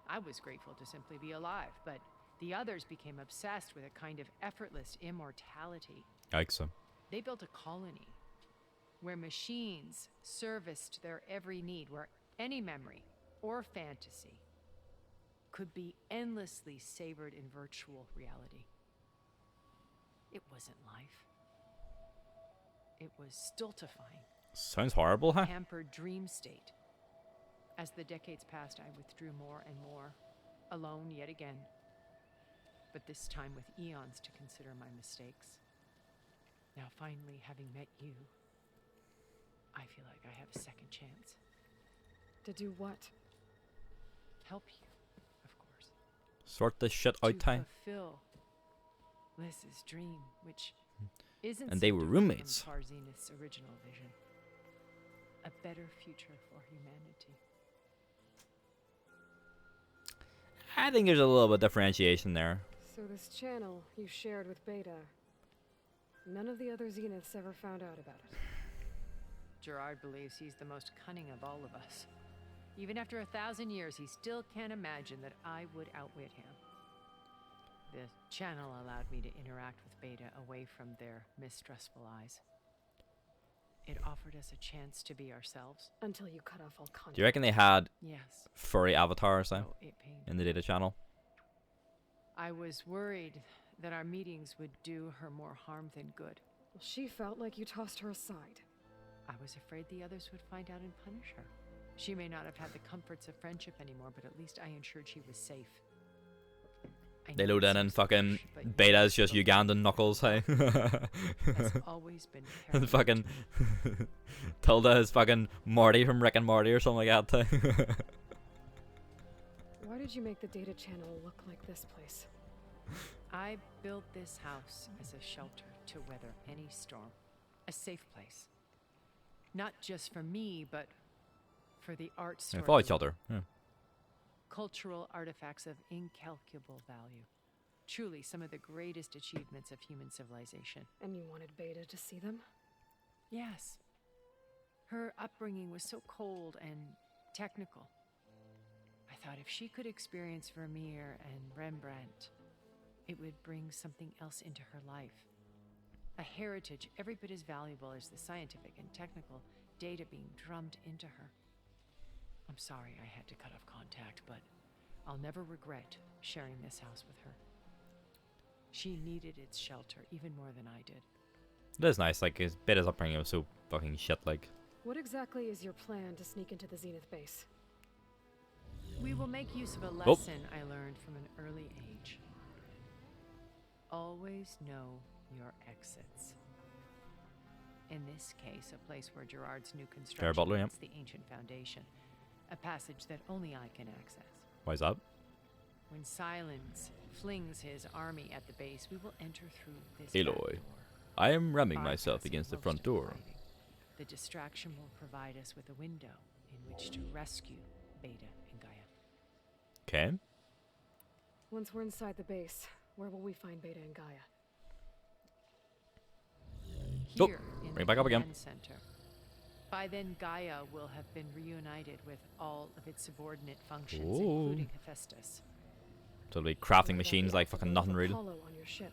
I was grateful to simply be alive, but the others became obsessed with a kind of effortless immortality. Yikes, so. They built a colony where machines serviced their every need, where any memory or fantasy could be endlessly savored in virtual reality. It wasn't life. It was stultifying. Sounds horrible, huh? Hampered dream state. As the decades passed, I withdrew more and more, alone yet again, but this time with eons to consider my mistakes. Now finally, having met you, I feel like I have a second chance. To do what? Help you, of course. Sort this shit out, To time. fulfill Liz's dream, which isn't And they so were different roommates. from Far Zenith's original vision. A better future for humanity. I think there's a little bit of differentiation there. So this channel you shared with Beta, none of the other Zeniths ever found out about it. Gerard believes he's the most cunning of all of us. Even after 1,000 years, he still can't imagine that I would outwit him. The channel allowed me to interact with Beta away from their mistrustful eyes. It offered us a chance to be ourselves. Until you cut off all contact. Do you reckon they had Yes. furry avatars So then it pained. in the data channel? I was worried that our meetings would do her more harm than good. Well, she felt like you tossed her aside. I was afraid the others would find out and punish her. She may not have had the comforts of friendship anymore, but at least I ensured she was safe. I They know load it in and seems fucking harsh, but you Beta's just spoke Ugandan knuckles, hey? has always been And paramount fucking to me. Tilda is fucking Marty from Rick and Morty or something like that. Why did you make the data channel look like this place? I built this house as a shelter to weather any storm. A safe place. Not just for me, but for the art Yeah, story. follow each other. Yeah. Cultural artifacts of incalculable value. Truly some of the greatest achievements of human civilization. And you wanted Beta to see them? Yes. Her upbringing was so cold and technical. I thought if she could experience Vermeer and Rembrandt, it would bring something else into her life. A heritage every bit as valuable as the scientific and technical data being drummed into her. I'm sorry I had to cut off contact, but I'll never regret sharing this house with her. She needed its shelter even more than I did. It is nice, like, his Beta's upbringing was so fucking shit, like. What exactly is your plan to sneak into the Zenith base? We will make use of a lesson I learned from an early age. Always know your exits. In this case, a place where Gerard's new construction Butler, yep. meets the ancient foundation. A passage that only I can access. Why is that? When Silence flings his army at the base, we will enter through this Aloy, back door, I am ramming myself bypassing against the most front of the door. fighting. The distraction will provide us with a window in which to rescue Beta and Gaia. Okay. Once we're inside the base, where will we find Beta and Gaia? Oh, Here in bring it the back up again. command center. By then, Gaia will have been reunited with all of its subordinate functions, Ooh. including Hephaestus. So it'll be crafting What about machines the like fucking activating nothing of really. Apollo on your ship?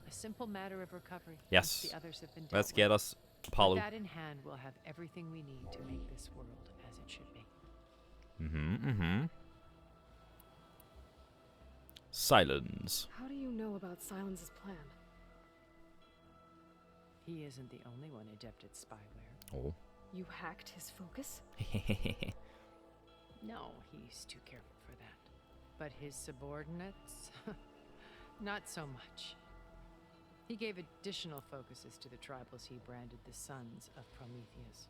A simple matter of recovery. Yes. Once the others have been dealt Let's with. get us Apollo. With that in hand, we'll have everything we need to make this world as it should be. Mm-hmm. Silence. How do you know about Silence's plan? He isn't the only one adept at spyware. Oh. You hacked his focus? No, he's too careful for that. But his subordinates? Not so much. He gave additional focuses to the tribals he branded the Sons of Prometheus.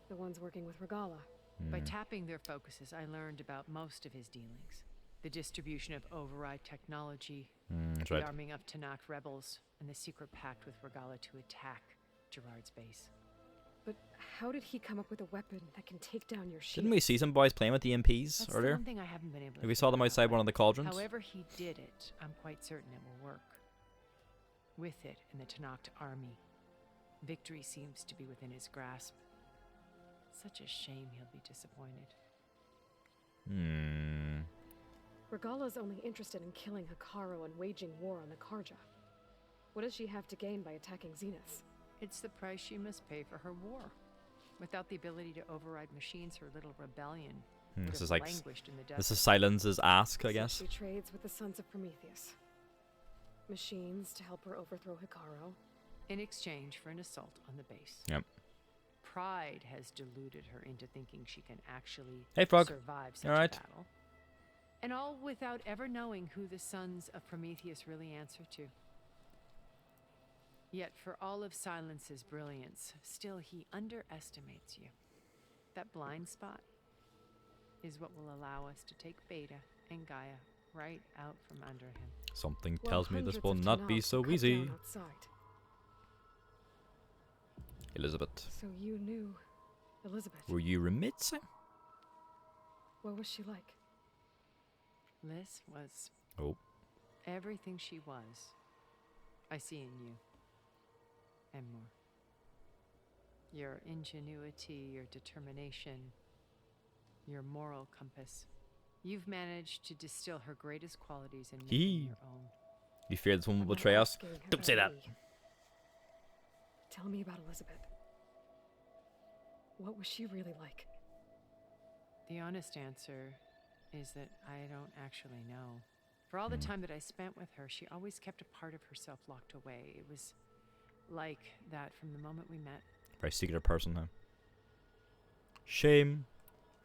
The ones working with Regala. By tapping their focuses, I learned about most of his dealings. The distribution of override technology, That's the right. arming of Tanakh rebels, and the secret pact with Regala to attack Gerard's base. But how did he come up with a weapon that can take down your ship? Didn't we see some boys playing with the MPs That's the earlier? one thing I haven't been able to We saw them figure out outside one of the cauldrons. However he did it, I'm quite certain it will work. With it in the Tanakh army, victory seems to be within his grasp. Such a shame he'll be disappointed. Regala's only interested in killing Hikaru and waging war on the Karja. What does she have to gain by attacking Zenith? It's the price she must pay for her war. Without the ability to override machines, her little rebellion would This have is like languished in the desert. this is Silence's ask, I So guess. she trades with the Sons of Prometheus. Machines to help her overthrow Hikaru. In exchange for an assault on the base. Yep. Pride has deluded her into thinking she can actually Hey, Frog. survive such You alright? a battle. And all without ever knowing who the Sons of Prometheus really answer to. Yet for all of Silence's brilliance, still he underestimates you. That blind spot is what will allow us to take Beta and Gaia right out from under him. Something While tells me this hundreds will of not be Tanakh so cut easy. down outside. Elizabeth, So you knew Elizabeth. were you remitsing? What was she like? Liz was Oh. everything she was. I see in you. And more. Your ingenuity, your determination, your moral compass. You've managed to distill her greatest qualities and make them Yee. your own. You fear this woman I'm will not betray us? asking Don't about say that. me. Tell me about Elizabeth. What was she really like? The honest answer is that I don't actually know. For all the time that I spent with her, she always kept a part of herself locked away. It was like that from the moment we met. Very secretive person, huh? Shame.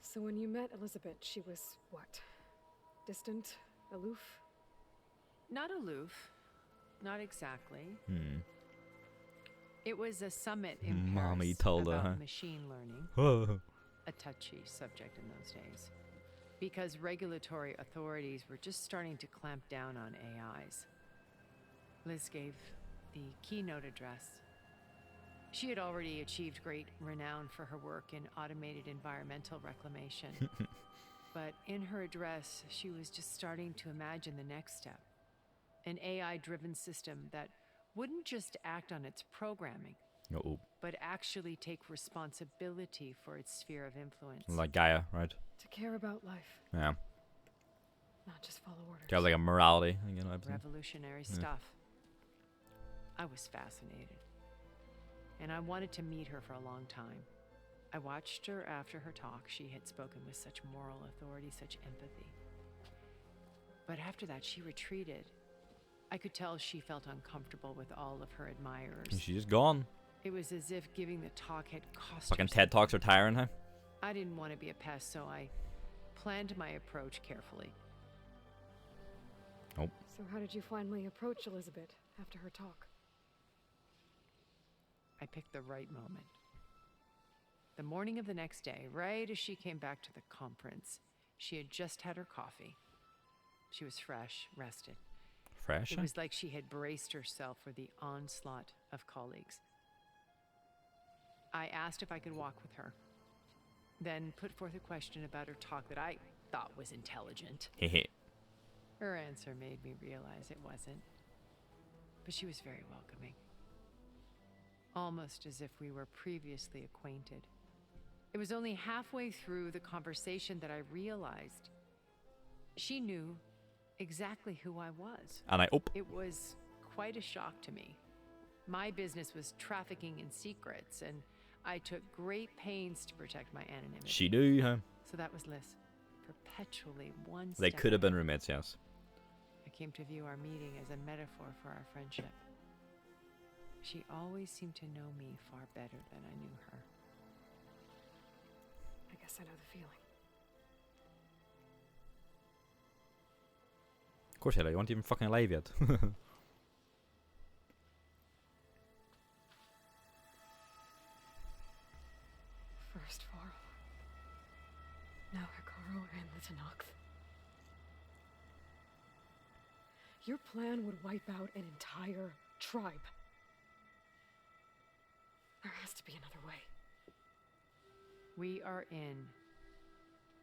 So when you met Elizabeth, she was what? Distant? Aloof? Not aloof. Not exactly. Hmm. It was a summit in Mommy Paris told her, about huh? machine learning, Oh. a touchy subject in those days, because regulatory authorities were just starting to clamp down on AIs. Liz gave the keynote address. She had already achieved great renown for her work in automated environmental reclamation. But in her address, she was just starting to imagine the next step. An AI-driven system that wouldn't just act on its programming, Oh. but actually take responsibility for its sphere of influence. Like Gaia, right? To care about life, Yeah. not just follow orders. Got like a morality, you know. Everything. Revolutionary stuff. I was fascinated. And I wanted to meet her for a long time. I watched her after her talk. She had spoken with such moral authority, such empathy. But after that, she retreated. I could tell she felt uncomfortable with all of her admirers. And she's just gone. It was as if giving the talk had cost Fucking her TED Talks are something. tiring, huh? I didn't want to be a pest, so I planned my approach carefully. So how did you finally approach Elizabeth after her talk? I picked the right moment. The morning of the next day, right as she came back to the conference, she had just had her coffee. She was fresh, rested. Fresh. It Huh? was like she had braced herself for the onslaught of colleagues. I asked if I could walk with her, then put forth a question about her talk that I thought was intelligent. Hehe. Her answer made me realize it wasn't, but she was very welcoming. Almost as if we were previously acquainted. It was only halfway through the conversation that I realized she knew exactly who I was. And It was quite a shock to me. My business was trafficking in secrets, and I took great pains to protect my anonymity. she knew, huh? So that was Liz, perpetually one They step could have been ahead. roommates, yes. I came to view our meeting as a metaphor for our friendship. She always seemed to know me far better than I knew her. I guess I know the feeling. Of course, Halo, you aren't even fucking alive yet. First Varl. Now Hikaru and the Tanakh. Your plan would wipe out an entire tribe. There has to be another way. We are in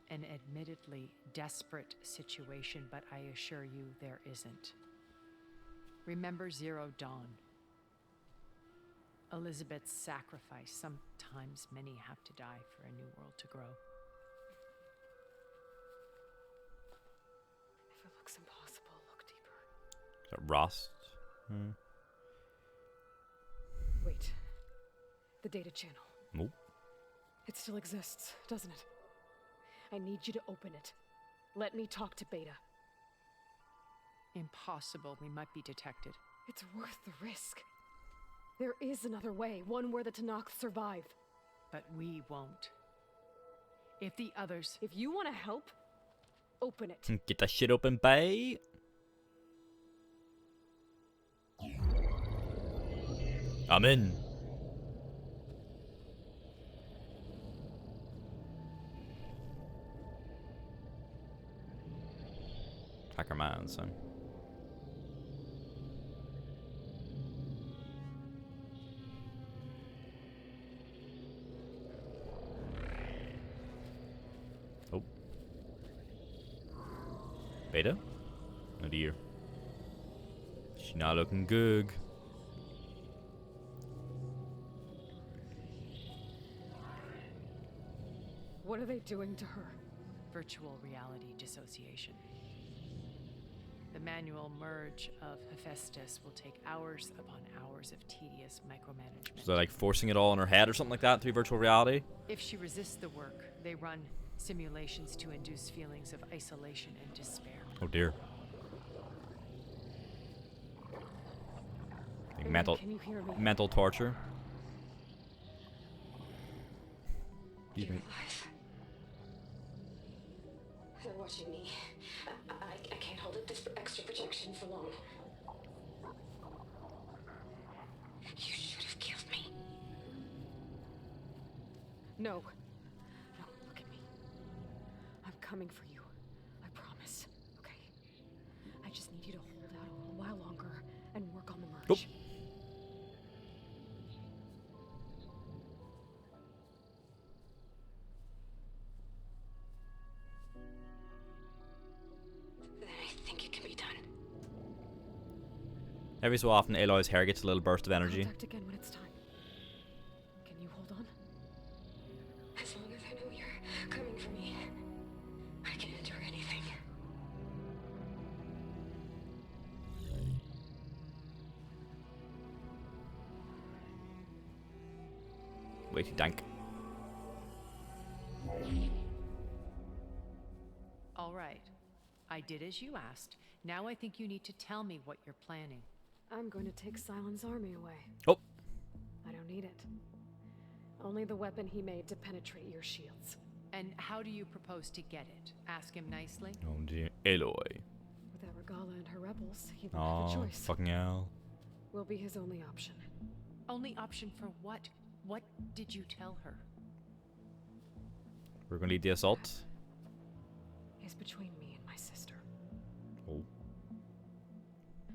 an admittedly desperate situation, but I assure you there isn't. Remember Zero Dawn. Elizabeth's sacrifice. Sometimes many have to die for a new world to grow. If it looks impossible, look deeper. Is that Rust? Hmm. Wait. The data channel. Nope. It still exists, doesn't it? I need you to open it. Let me talk to Beta. Impossible. We might be detected. It's worth the risk. There is another way, one where the Tanakh survive. But we won't. If the others... If you want to help, open it. Get that shit open, babe. I'm in. Hacker man, son. Oh. Beta? Oh dear. She not looking good. What are they doing to her? Virtual reality dissociation. The manual merge of Hephaestus will take hours upon hours of tedious micromanagement. So they're like forcing it all in her head or something like that through virtual reality? If she resists the work, they run simulations to induce feelings of isolation and despair. Oh dear. Like Aaron, can you hear me? mental torture. Excuse me. They're watching me. I can't hold up this extra protection for long. You should have killed me. No. No, look at me. I'm coming for you. I promise. Okay? I just need you to hold out a little while longer and work on the merge. Nope. Then I think it can be done. Every so often, Aloy's hair gets a little burst of energy. Contact again when it's time. Can you hold on? As long as I know you're coming for me, I can endure anything. Way too dank. All right. I did as you asked. Now I think you need to tell me what you're planning. I'm going to take Silent's army away. Oh. I don't need it. Only the weapon he made to penetrate your shields. And how do you propose to get it? Ask him nicely? Oh dear. Aloy. Without Regala and her rebels, he won't Oh, have a choice. fucking hell. We'll be his only option. Only option for what? What did you tell her? We're gonna lead the assault. He's between me and my sister. Oh.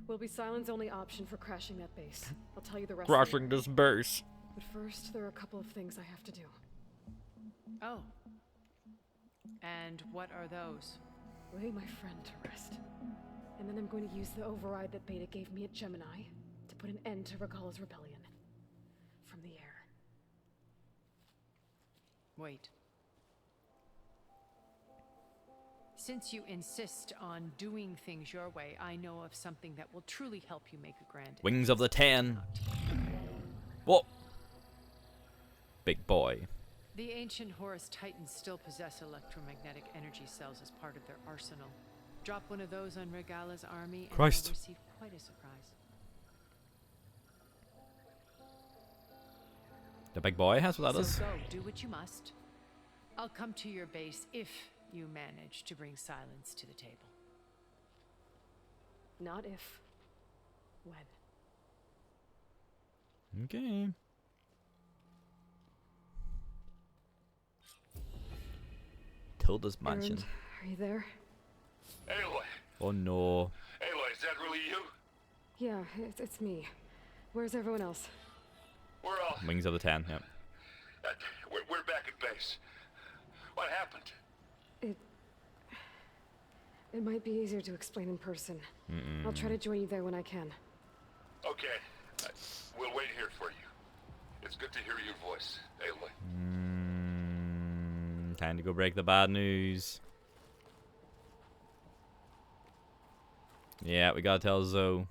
We'll be Silent's only option for crashing that base. I'll tell you the rest Crashing later. this base. But first, there are a couple of things I have to do. Oh. And what are those? Lay my friend to rest. And then I'm going to use the override that Beta gave me at Gemini to put an end to Regalla's rebellion. From the air. Wait. Since you insist on doing things your way, I know of something that will truly help you make a grand Wings of the 10. Whoa. Big boy. The ancient Horus Titans still possess electromagnetic energy cells as part of their arsenal. Drop one of those on Regalla's army and Christ. they'll receive quite a surprise. The big boy has what that So is. go, do what you must. I'll come to your base if you manage to bring silence to the table. Not if. When. Okay. Tilda's mansion. Erend, are you there? Aloy! Oh no. Aloy, is that really you? Yeah, it's me. Where's everyone else? We're all... Wings of the 10, yeah. We're back at base. What happened? It might be easier to explain in person. I'll try to join you there when I can. Okay. We'll wait here for you. It's good to hear your voice, Aloy. Time to go break the bad news. Yeah, we gotta tell Zoe.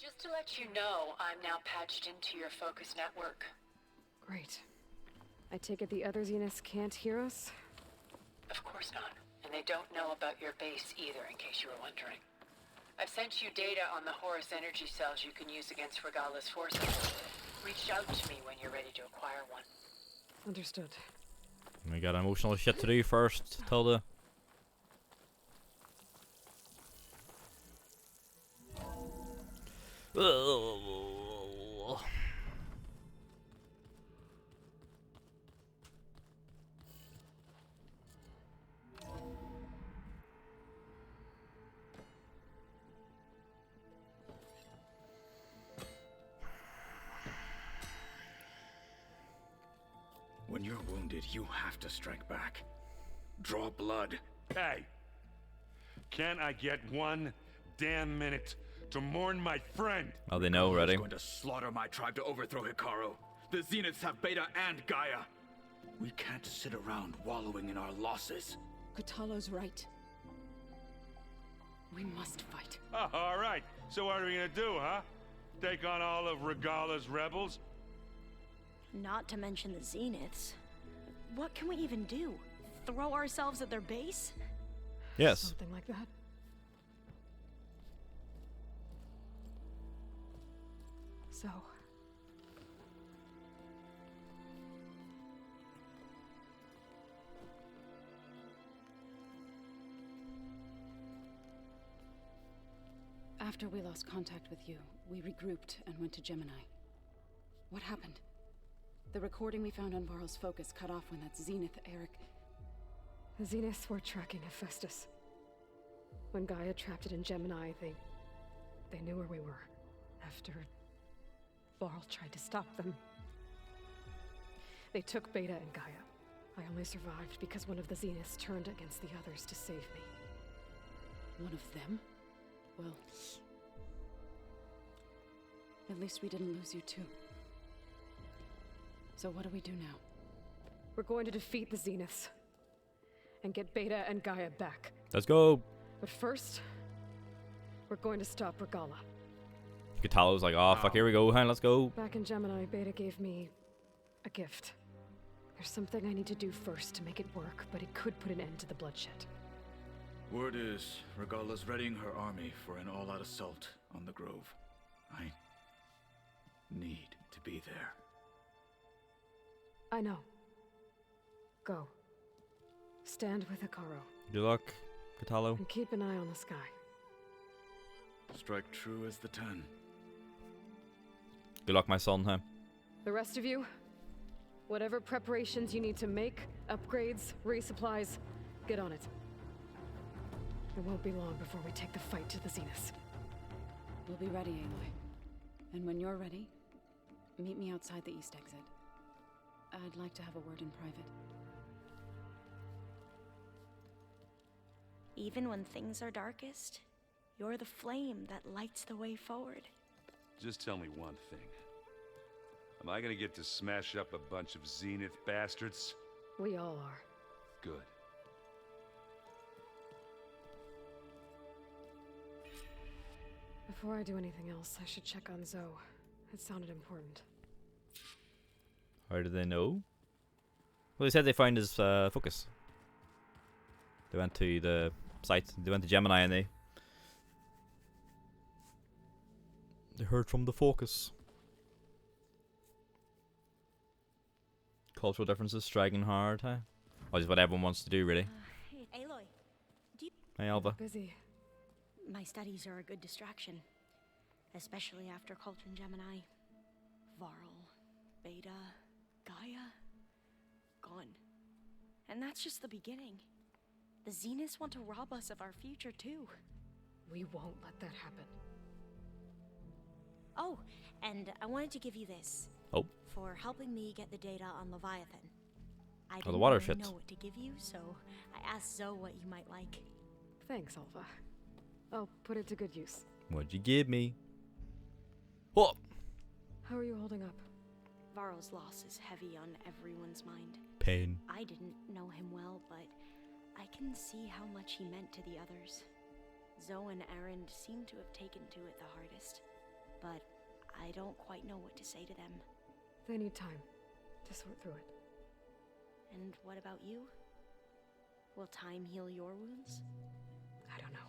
Just to let you know, I'm now patched into your focus network. Great. I take it the other Zeniths can't hear us? Of course not. And they don't know about your base either, in case you were wondering. I've sent you data on the Horus energy cells you can use against Regalla's forces. Reach out to me when you're ready to acquire one. Understood. We got emotional shit to do first, Tilda. When you're wounded, you have to strike back. Draw blood. Hey! Can I get one damn minute to mourn my friend? Oh, they know already. He's going to slaughter my tribe to overthrow Hikaru. The Zeniths have Beta and Gaia. We can't sit around wallowing in our losses. Katalo's right. We must fight. Oh, all right. So what are we gonna do, huh? Take on all of Regalla's rebels? Not to mention the Zeniths. What can we even do? Throw ourselves at their base? Yes. Something like that. So... After we lost contact with you, we regrouped and went to Gemini. What happened? The recording we found on Varl's focus cut off when that Zenith, Eric... The Zeniths were tracking Hephaestus. When Gaia trapped it in Gemini, they knew where we were. After Varl tried to stop them. They took Beta and Gaia. I only survived because one of the Zeniths turned against the others to save me. One of them? Well... At least we didn't lose you too. So what do we do now? We're going to defeat the Zeniths. And get Beta and Gaia back. Let's go. But first, we're going to stop Regalla. Katalo's like, oh, fuck, here we go, let's go. Back in Gemini, Beta gave me a gift. There's something I need to do first to make it work, but it could put an end to the bloodshed. Word is, Regalla's readying her army for an all-out assault on the Grove. I need to be there. I know. Go. Stand with Hikaru. Good luck, Katalo. And keep an eye on the sky. Strike true as the 10. Good luck, my son, huh? The rest of you, whatever preparations you need to make, upgrades, resupplies, Get on it. It won't be long before we take the fight to the Zenith. We'll be ready, Aloy. And when you're ready, meet me outside the east exit. I'd like to have a word in private. Even when things are darkest, you're the flame that lights the way forward. Just tell me one thing. Am I gonna get to smash up a bunch of Zenith bastards? We all are. Good. Before I do anything else, I should check on Zoe. It sounded important. How did they know? Well, they said they found his focus. They went to the site. They went to Gemini and they heard from the focus. Cultural differences striking hard, huh? Or just what everyone wants to do, really. Aloy, Hey, Alva. Busy. my studies are a good distraction. Especially after Cauldron Gemini. Varl, Beta, Gaia, gone. And that's just the beginning. The Zeniths want to rob us of our future, too. We won't let that happen. Oh, and I wanted to give you this. Oh. For helping me get the data on Leviathan. I the didn't water really shit. know what to give you, so I asked Zoe what you might like. Thanks, Alva. I'll put it to good use. What'd you give me? Oh! How are you holding up? Varl's loss is heavy on everyone's mind. Pain. I didn't know him well, but I can see how much he meant to the others. Zoe and Aaron seem to have taken to it the hardest, but I don't quite know what to say to them. They need time to sort through it. And what about you? Will time heal your wounds? I don't know.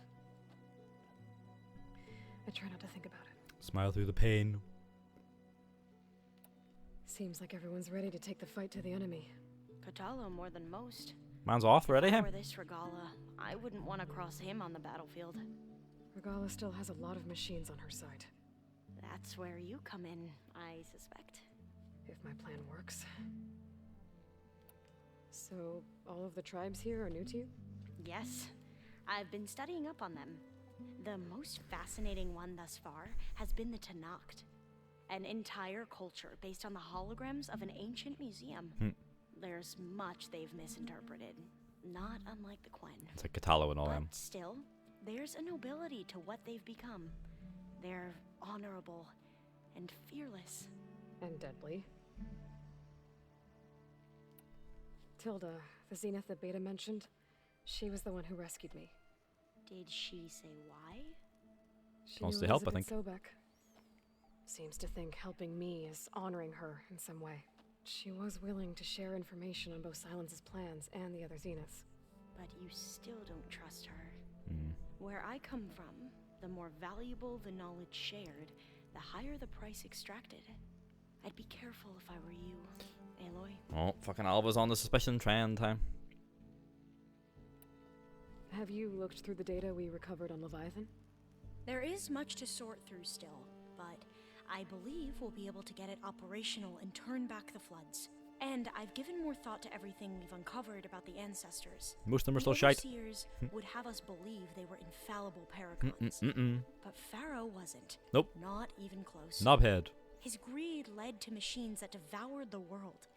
I try not to think about it. Smile through the pain. Seems like everyone's ready to take the fight to the enemy. Patalo more than most. Man's off already, If I him. were this Regala, I wouldn't want to cross him on the battlefield. Regala still has a lot of machines on her side. That's where you come in, I suspect. If my plan works. So, all of the tribes here are new to you? Yes, I've been studying up on them. The most fascinating one thus far has been the Tanacht, an entire culture based on the holograms of an ancient museum. There's much they've misinterpreted, not unlike the Quen. It's like Catalo and all them. But still, there's a nobility to what they've become. They're honorable and fearless. And deadly. Tilda, the Zenith that Beta mentioned, she was the one who rescued me. Did she say why? She Wants knew to help, I Elizabeth think. Sobek. Seems to think helping me is honoring her in some way. She was willing to share information on both Silence's plans and the other Zeniths. But you still don't trust her. Where I come from, the more valuable the knowledge shared, the higher the price extracted. I'd be careful if I were you, Aloy. Oh, fucking Alva's on the suspicion trend time. Have you looked through the data we recovered on Leviathan? There is much to sort through still, but I believe we'll be able to get it operational and turn back the floods. And I've given more thought to everything we've uncovered about the ancestors. Most of them are still The shite. Overseers would have us believe they were infallible paragons. But Pharaoh wasn't. Nope. Not even close. Knobhead. His greed led to machines that devoured the world.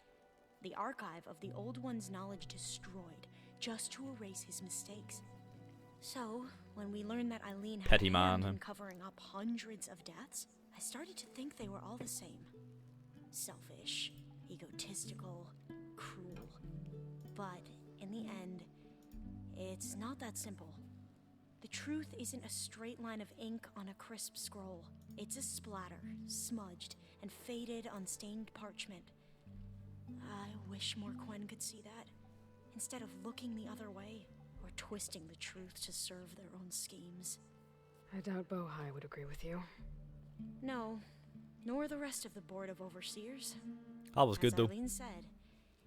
The archive of the Old One's knowledge destroyed, just to erase his mistakes. So, when we learned that Eileen had Petty a man, hand huh? in covering up hundreds of deaths, I started to think they were all the same. Selfish, egotistical, cruel. But, in the end, it's not that simple. The truth isn't a straight line of ink on a crisp scroll. It's a splatter, smudged, and faded on stained parchment. I wish more Quen could see that, instead of looking the other way, or twisting the truth to serve their own schemes. I doubt Bohai would agree with you. No, nor the rest of the Board of Overseers. Alva's good As though. Eileen said,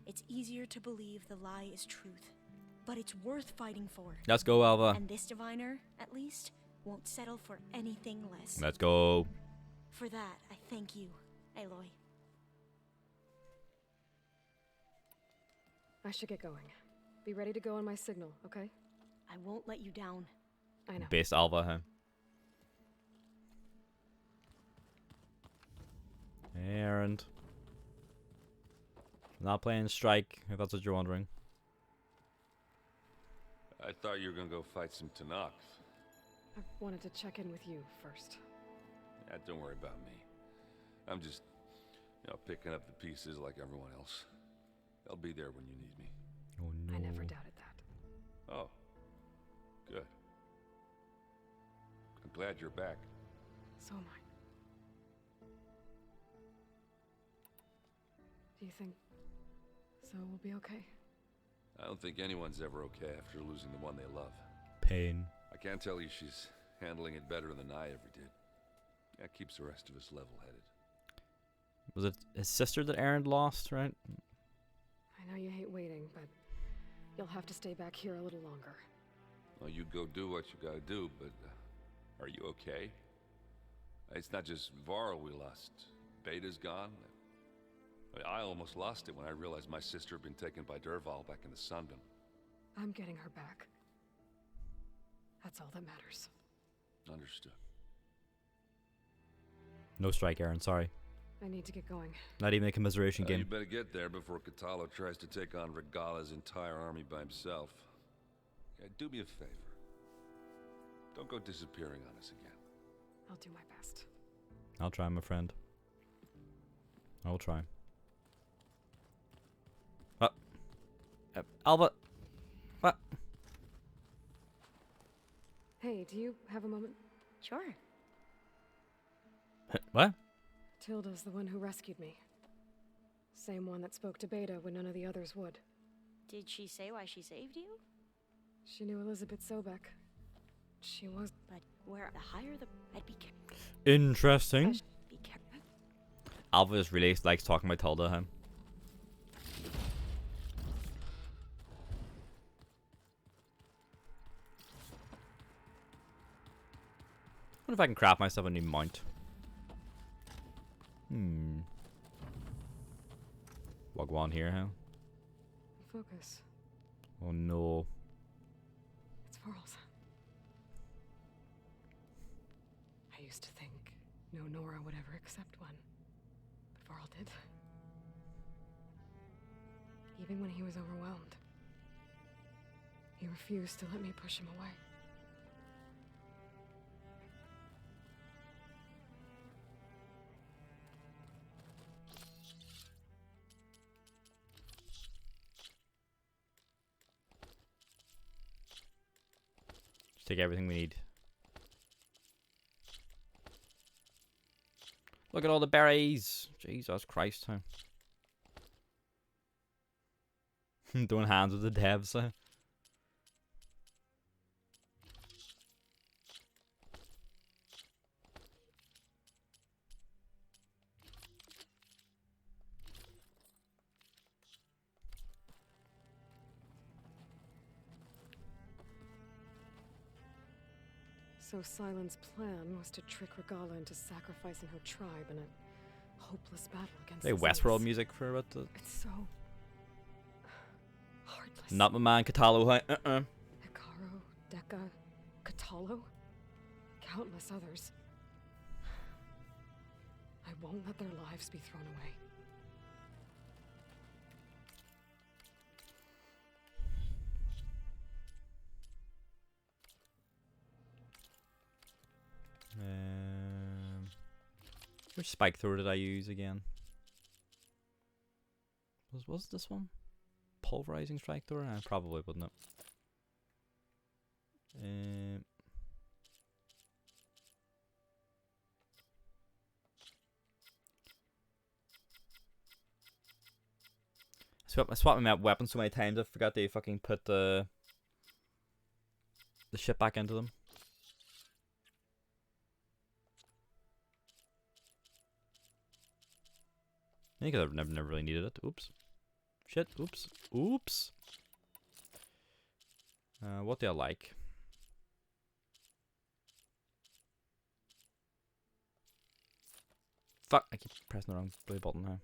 it's easier to believe the lie is truth, but it's worth fighting for. Let's go, Alva. And this diviner, at least, won't settle for anything less. Let's go. For that, I thank you, Aloy. I should get going. Be ready to go on my signal, okay? I won't let you down. I know. Based Alva, huh? Errand. Not playing Strike, if that's what you're wondering. I thought you were gonna go fight some Tanakh. I wanted to check in with you first. Yeah, don't worry about me. I'm just, picking up the pieces like everyone else. I'll be there when you need me. Oh no. I never doubted that. Oh, good. I'm glad you're back. So am I. Do you think Zoe will be okay? I don't think anyone's ever okay after losing the one they love. Pain. I can tell you she's handling it better than I ever did. That keeps the rest of us level-headed. Was it his sister that Aaron lost, right? I know you hate waiting, but you'll have to stay back here a little longer. Well, you go do what you gotta do, but are you okay? It's not just Varl we lost. Beta's gone. I almost lost it when I realized my sister had been taken by Derval back in the Sunbin. I'm getting her back. That's all that matters. Understood. No Strike, Aaron, sorry. I need to get going. Not even a commiseration game. You better get there before Catalo tries to take on Regala's entire army by himself. Yeah, do me a favor. Don't go disappearing on us again. I'll do my best. I'll try, my friend. I'll try. What? Alva! What? Hey, do you have a moment? Sure. What? Tilda's the one who rescued me. Same one that spoke to Beta when none of the others would. Did she say why she saved you? She knew Elizabeth Sobek. She was... But where the higher the... I'd be Interesting. be careful. Alva just really likes talking about Tilda, huh? I wonder if I can craft myself a new mount. Wagwan here, huh? Focus. Oh no. It's Varl's. I used to think no Nora would ever accept one. But Varl did. Even when he was overwhelmed. He refused to let me push him away. Take everything we need. Look at all the berries. Jesus Christ, huh? Doing hands with the devs, huh? So Silent's plan was to trick Regala into sacrificing her tribe in a hopeless battle against Play the Westworld Zealots. music for about the... It's so... heartless. Not my man, Catalo, huh? Hikaru, Dekka, Catalo, countless others. I won't let their lives be thrown away. Which spike thrower did I use again? Was this one? Pulverizing strike thrower? Probably, wouldn't it? I swapped my weapons so many times I forgot to fucking put the shit back into them. I think I've never really needed it. Oops. Shit. Oops. Oops. What do I like? Fuck, I keep pressing the wrong blue button now.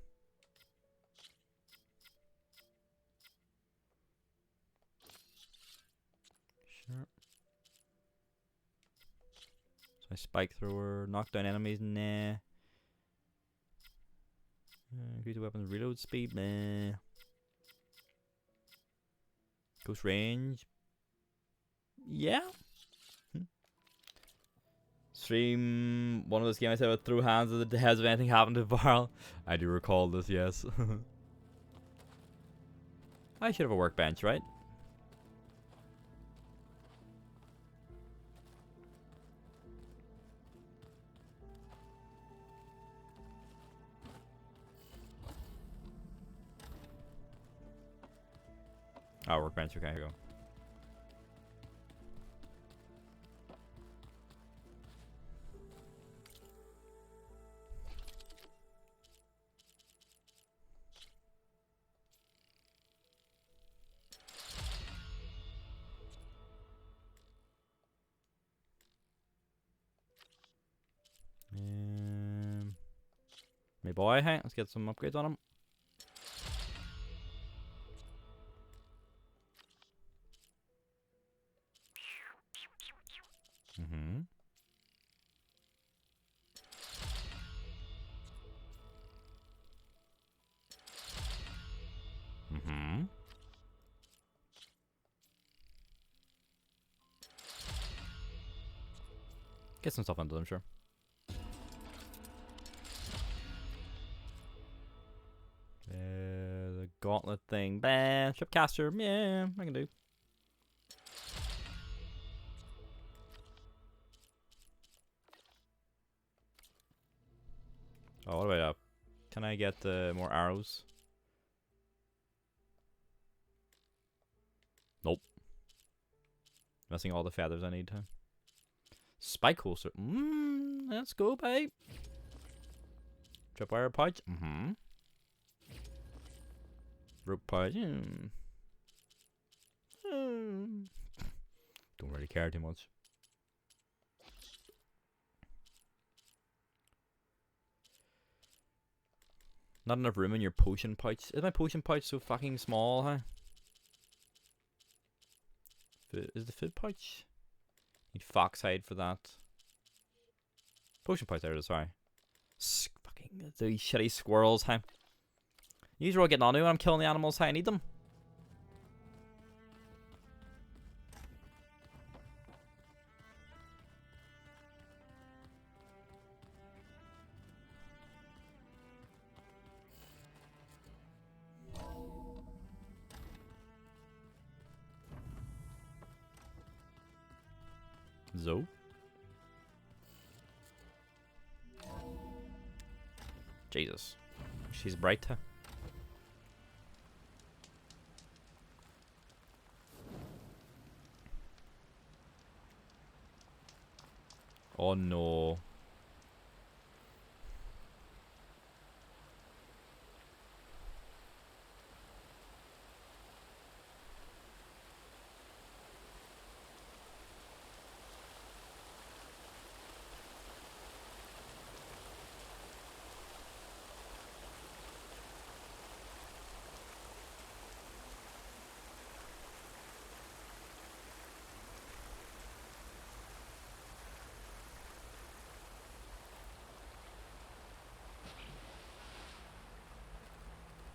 My spike thrower, knock down enemies, nah. Increase the weapon's reload speed, nah. Close range, yeah. Stream one of those games I said about throw hands at the heads if anything happened to Varl. I do recall this, yes. I should have a workbench, right? Oh, workbench, okay, here we go. My boy, hey, let's get some upgrades on him. Get some stuff into them, sure. The gauntlet thing. Bah, shipcaster, yeah, I can do. Oh, what about can I get more arrows? Nope. Missing all the feathers I need to. Spike holster. Let's go, babe. Tripwire pouch. Rope pouch. Don't really care too much. Not enough room in your potion pouch. Is my potion pouch so fucking small, huh? Is the food pouch? Need foxhide for that. Potion pouch there, sorry. Fucking these shitty squirrels, huh? These are all getting on to when I'm killing the animals, how I need them. Zo. Jesus. She's bright, huh? Oh no.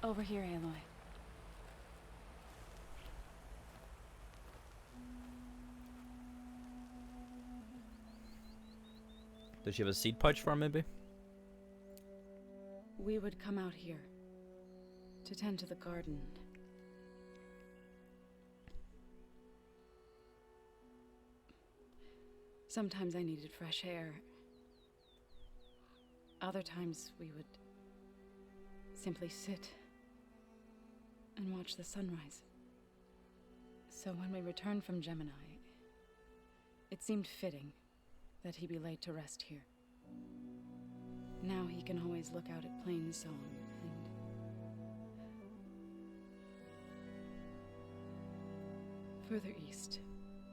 Over here, Aloy. Does she have a seed pouch for him, maybe? We would come out here to tend to the garden. Sometimes I needed fresh air. Other times we would simply sit and watch the sunrise. So when we returned from Gemini, it seemed fitting that he be laid to rest here. Now he can always look out at Plainsong and further east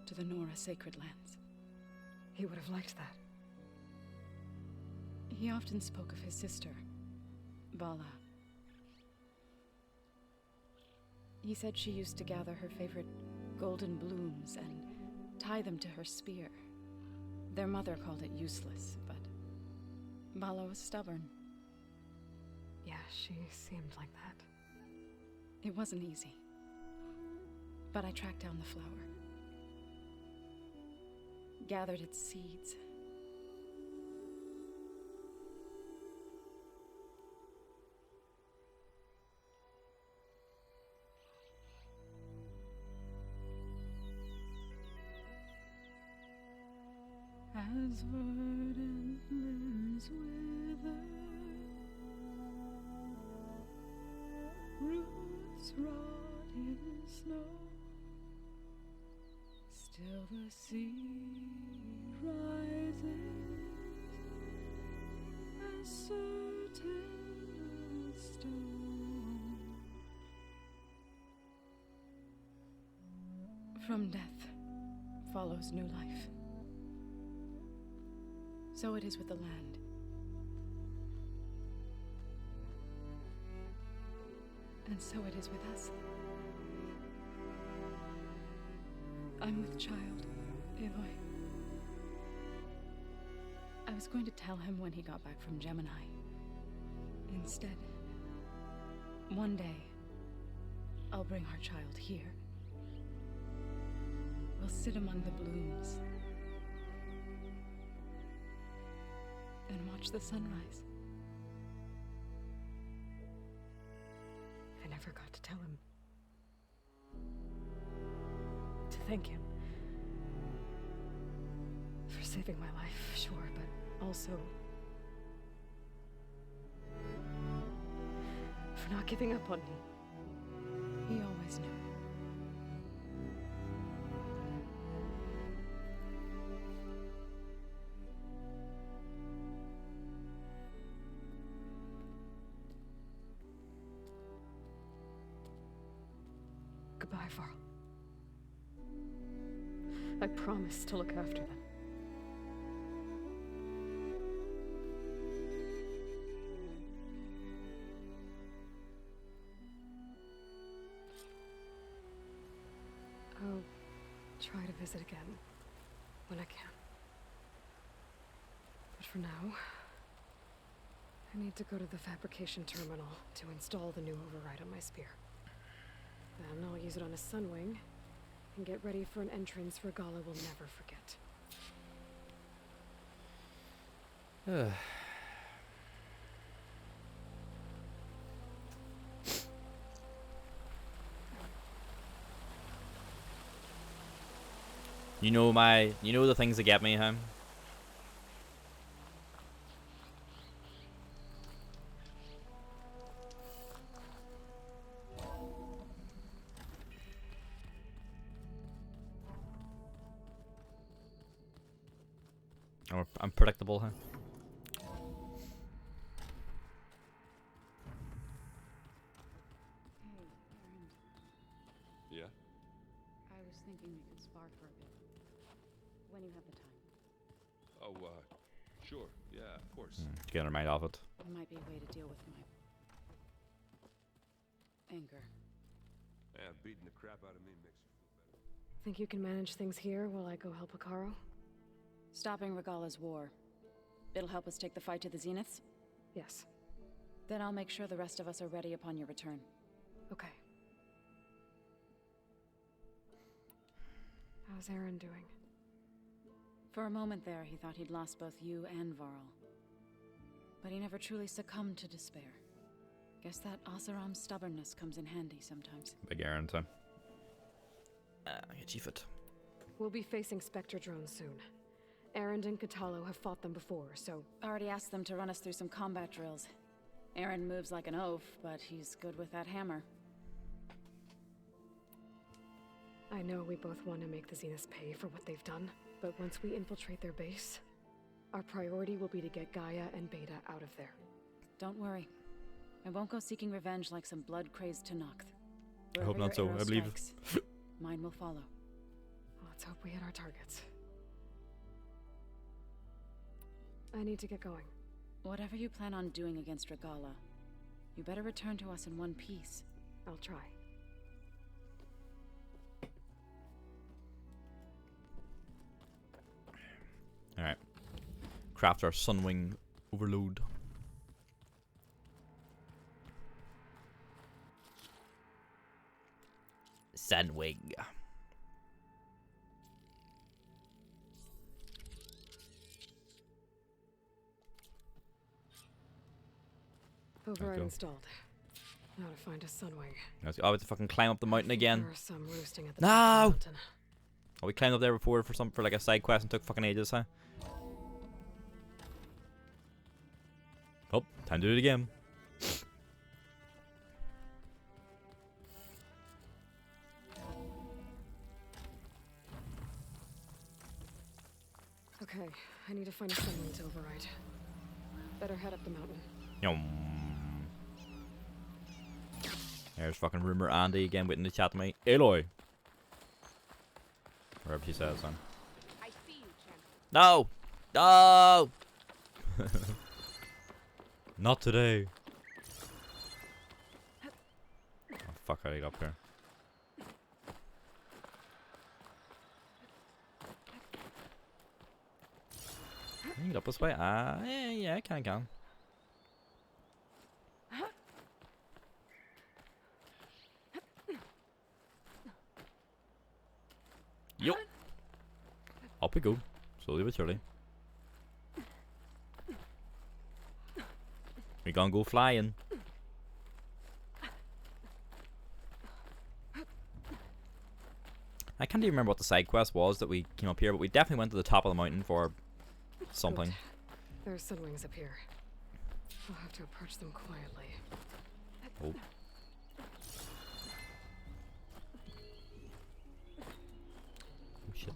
to the Nora Sacred Lands. He would have liked that. He often spoke of his sister, Vala. He said she used to gather her favorite golden blooms and tie them to her spear Their mother called it useless, but Vala was stubborn. Yeah, she seemed like that. It wasn't easy. But I tracked down the flower. Gathered its seeds. As verdant limbs wither, roots rot in snow, still the seed rises, as certain as stone. From death follows new life. So it is with the land. And so it is with us. I'm with child, Aloy. I was going to tell him when he got back from Gemini. Instead, one day, I'll bring our child here. We'll sit among the blooms and watch the sunrise. I never got to tell him. To thank him. For saving my life, sure, but also for not giving up on me. He always knew. Goodbye, Varl. I promise to look after them. I'll try to visit again when I can. But for now, I need to go to the fabrication terminal to install the new override on my spear. Then I'll use it on a sunwing and get ready for an entrance Regala will never forget. You know the things that get me, huh? Or unpredictable, huh? Yeah? I was thinking we could spar for a bit. When you have the time. Oh, sure. Yeah, of course. Get her mind off it. It might be a way to deal with my anger. Yeah, beating the crap out of me makes you feel better. Think you can manage things here while I go help Akaro? Stopping Regala's war. It'll help us take the fight to the Zeniths? Yes. Then I'll make sure the rest of us are ready upon your return. Okay. How's Aaron doing? For a moment there, he thought he'd lost both you and Varl. But he never truly succumbed to despair. Guess that Oseram's stubbornness comes in handy sometimes. Big Aaron time. Get you fit. We'll be facing Spectre drones soon. Aaron and Katalo have fought them before, so... Already asked them to run us through some combat drills. Aaron moves like an oaf, but he's good with that hammer. I know we both want to make the Zeniths pay for what they've done, but once we infiltrate their base, our priority will be to get Gaia and Beta out of there. Don't worry. I won't go seeking revenge like some blood-crazed Tenakth. I hope not so. I believe. Mine will follow. Let's hope we hit our targets. I need to get going. Whatever you plan on doing against Regala, you better return to us in one piece. I'll try. Alright. Craft our Sunwing overload. Sunwing. Override installed. Now to find a Sunwing. Oh, we have to fucking climb up the mountain again. There are some roosting at the No! top of the mountain. Oh, we climbed up there before for like a side quest and took fucking ages, huh? Oh, time to do it again. Okay, I need to find a Sunwing to override. Better head up the mountain. Yum. There's fucking Rumor Andy again waiting to chat to me. Aloy. Wherever she says, son. I see you, champion. No! No! Not today. Oh, fuck, how do I get up here? Can you get up this way? Yeah, I can. Yo. Up we go. Slowly but surely. We gonna go flying. I can't even remember what the side quest was that we came up here, but we definitely went to the top of the mountain for something. Good. There are Sunwings up here. I'll have to approach them quietly. Oh. Oh shit.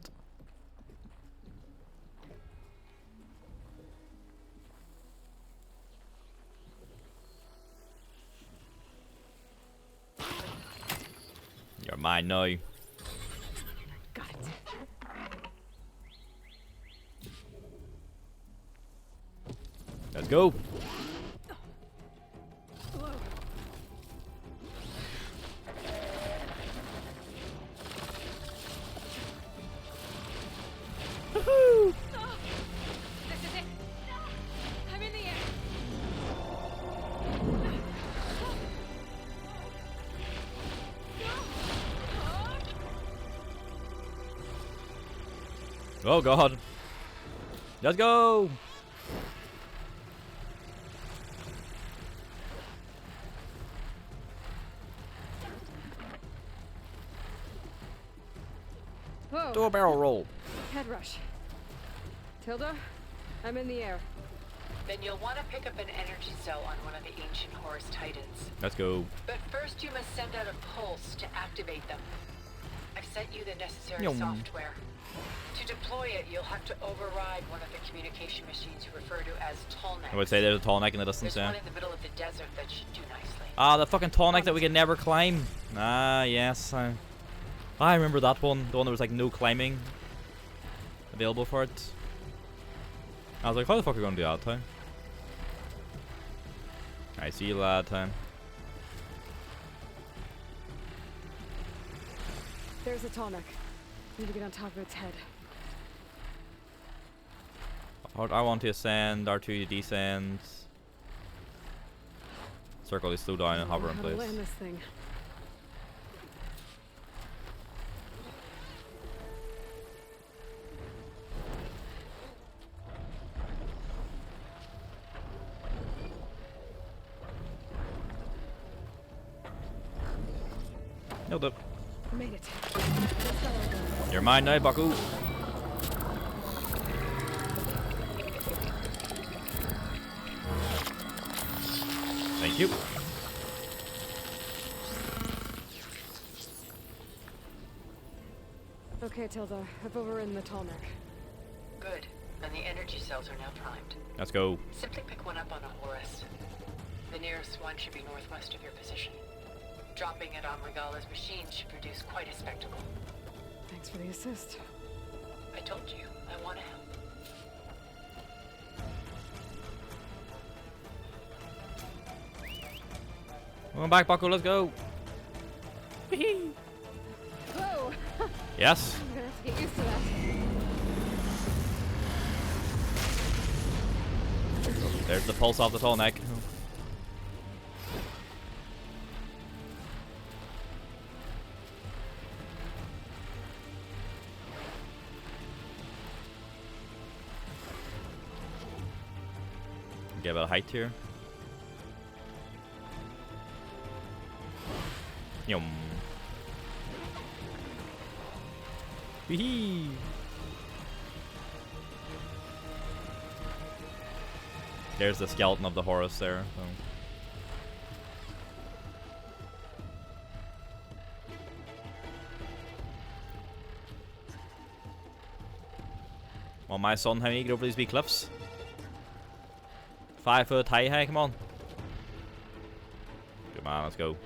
You're mine now. Got it. Let's go. Woohoo! This is it. I'm in the air. Oh god. Let's go. Whoa. Do a barrel roll. Head rush. Tilda, I'm in the air. Then you'll want to pick up an energy cell on one of the ancient Horus Titans. Let's go. But first you must send out a pulse to activate them. I've sent you the necessary Yum. software. To deploy it, you'll have to override one of the communication machines you refer to as tallnecks. I would say there's a tall neck in the distance, There's yeah. one in the middle of the desert that should do nicely. Ah, the fucking tall neck that we could never climb. Ah, yes. I remember that one. The one that was like no climbing available for it. I was like, how the fuck are we gonna do that time? I see you, lad. Time. There's a tall neck. Need to get on top of its head. I want to ascend. R2 to descend. Circle is slow down and hover in How to place. land this thing. Nailed it. Made it. You're mine now, Baku. Thank you. Okay, Tilda. I've overridden the tall neck. Good. And the energy cells are now primed. Let's go. Simply pick one up on a Horus. The nearest one should be northwest of your position. Dropping it on Regala's machine should produce quite a spectacle. Thanks for the assist. I told you, I want to help. Welcome back, Baku. Let's go. Whoa! Yes. I'm gonna have to get used to that. There's the pulse off the tall neck. Get a bit of height here. Yum. Wee. There's the skeleton of the Horus there. So. Well, my son, how do you get over these wee cliffs? 5 foot high, hey, come on. Come on, let's go.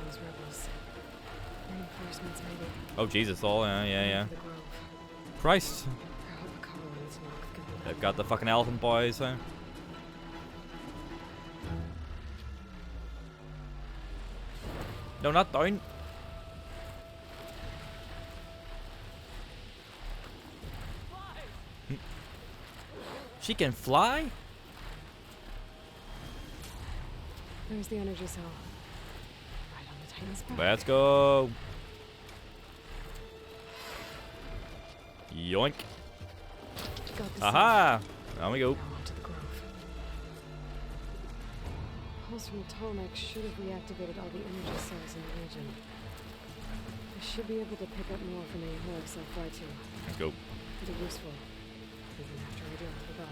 Those rebels. Reinforcements maybe. Oh Jesus, all yeah. The grove. Christ. I hope Carl and his knock can be They've got the fucking elephant boys, huh? No, not down. She can fly? There's the energy cell. Right on the Titan's back. Let's go. Yoink. Got the Aha! There we go. Now onto the grove. Pulse from Tolmec should have reactivated all the energy cells in the region. I should be able to pick up more from the Horus I'll fly to. Let's go. It'll be useful. Even after I deal with Bella.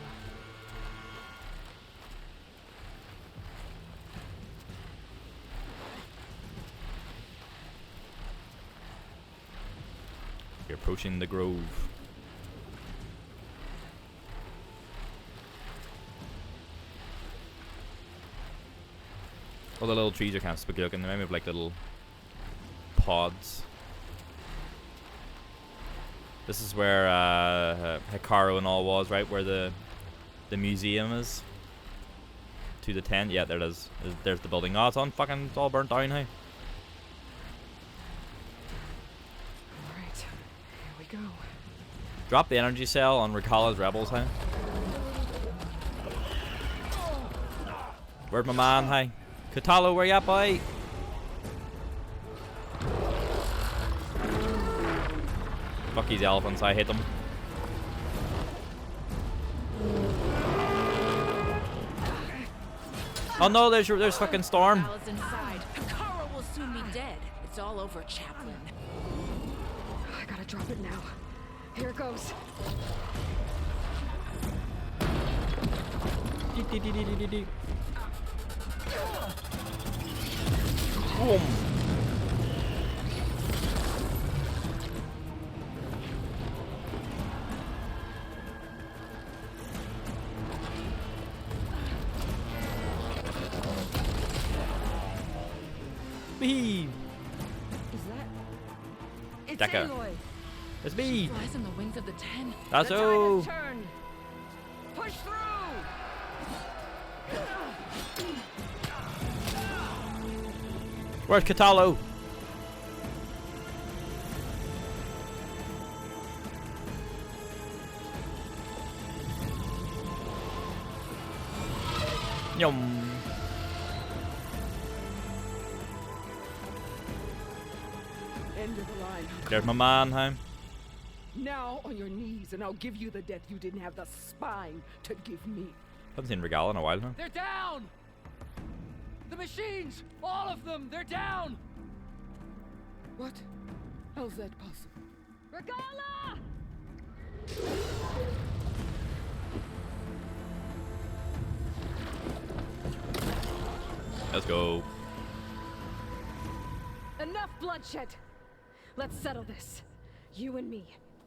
You're approaching the grove. All the little trees are kind of spooky looking. They remind me of like little pods. This is where Hikaru and all was, right? Where the museum is. To the tent. Yeah, there it is. There's the building. Oh, it's on fucking. It's all burnt down, hey. Alright, here we go. Drop the energy cell on Ricala's rebels, hey. Where's my man, hey? Katalo, where you at, boy? Fuck these elephants, I hate them. Oh no, there's fucking Storm. Inside. Kara will soon be dead. It's all over, Chaplain. I gotta drop it now. Here it goes. Boom. Wee. Is that? It's Decker. Aloy. It's me. Flies on the wings of the 10. That's the oh. tide has turned. Push through. Where's Katalo? Yum. End of the line. There's my man, huh? Now on your knees, and I'll give you the death you didn't have the spine to give me. Haven't seen Regala in a while, huh? They're down! The machines! All of them! They're down! What? How's that possible? Regala! Let's go. Enough bloodshed! Let's settle this. You and me.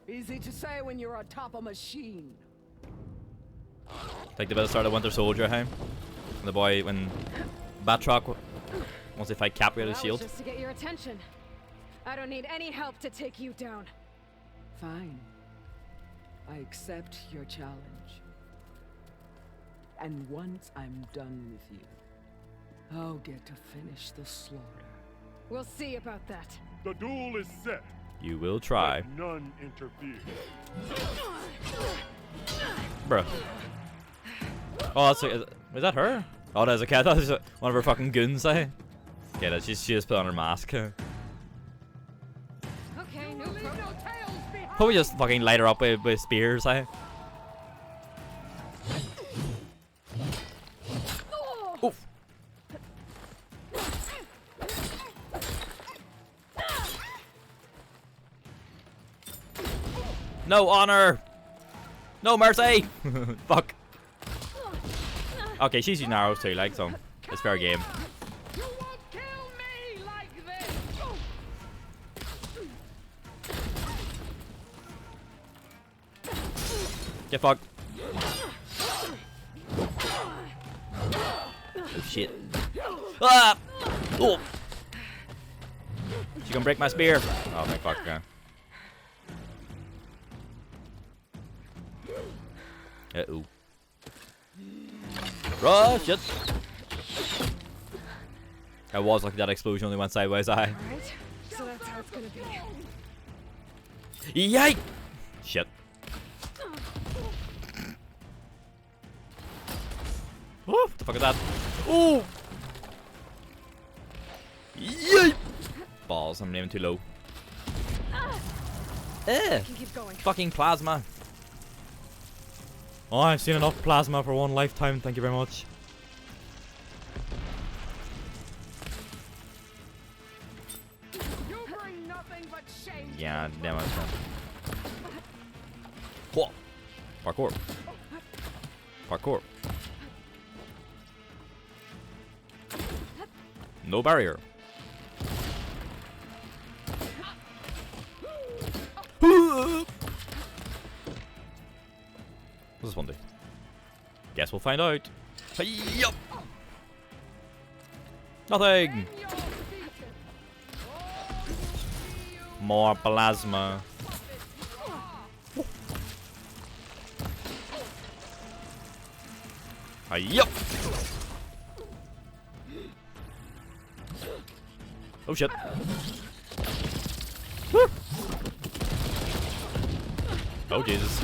Easy to say when you're on top of a machine. Like the better start of Winter Soldier, hey? The boy when Batroc once they fight Cap with his shield. Just to get your attention. I don't need any help to take you down. Fine. I accept your challenge. And once I'm done with you, I'll get to finish the slaughter. We'll see about that. The duel is set. You will try. Let none interfere. Bruh. Oh, that's is that her? Oh, that's a cat. That was one of her fucking goons, eh? Okay, that's she just put on her mask. Okay, no problem. Probably just fucking light her up with spears, eh? Oof. No honor! No mercy! Fuck. Okay, she's using arrows too, like, so it's fair game. You won't kill me like this. Get fucked. Oh shit. Ah! Oh! She gonna break my spear. Oh my fuck, okay. Uh-oh. Rush it! I was lucky that explosion only went sideways, I. Alright, so that's how it's gonna be. Yike! Shit. What the fuck is that? Oh! Yike! Balls, I'm aiming too low. Eh! Fucking plasma. Oh, I've seen enough plasma for one lifetime, thank you very much. You bring nothing but shame. Yeah, damn it. Whoa! Parkour. Parkour. No barrier. What's this one do? Guess we'll find out. Yup. Nothing. More plasma. Yup. Oh shit. Woo. Oh Jesus.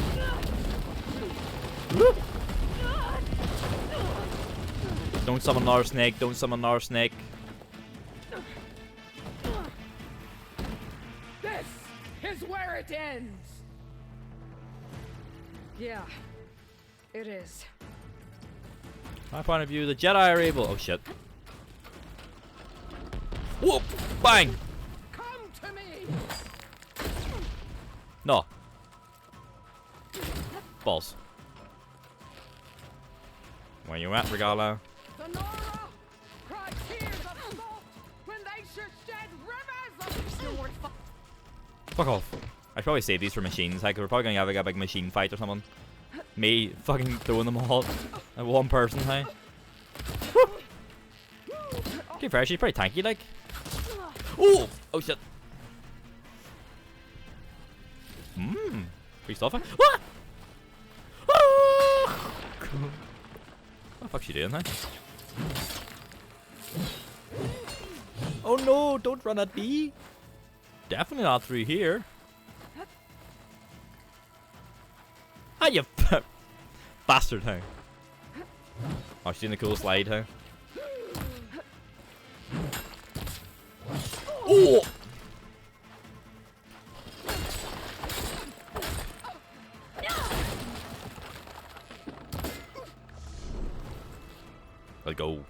Woo. Don't summon another snake, don't summon another snake. This is where it ends. Yeah, it is. My point of view, the Jedi are able. Oh shit. Whoop! Bang! Come to me. No. Balls. Where you at, Regala? The Nora cry tears of salt when they should shed rivers of pure fire. Fuck off. I'd probably save these for machines. Like, we're probably gonna have like a big machine fight or something. Me fucking throwing them all at one person, hey? Okay, fair, she's pretty tanky, like. Ooh! Oh shit. Mmm. Free stuff, eh? Ah! Ah! What the fuck's she doing, hey? Oh no, don't run at me. Definitely not through here. Ah, you bastard, hey. Oh, she's doing the cool slide, hey. Oh! Let's go.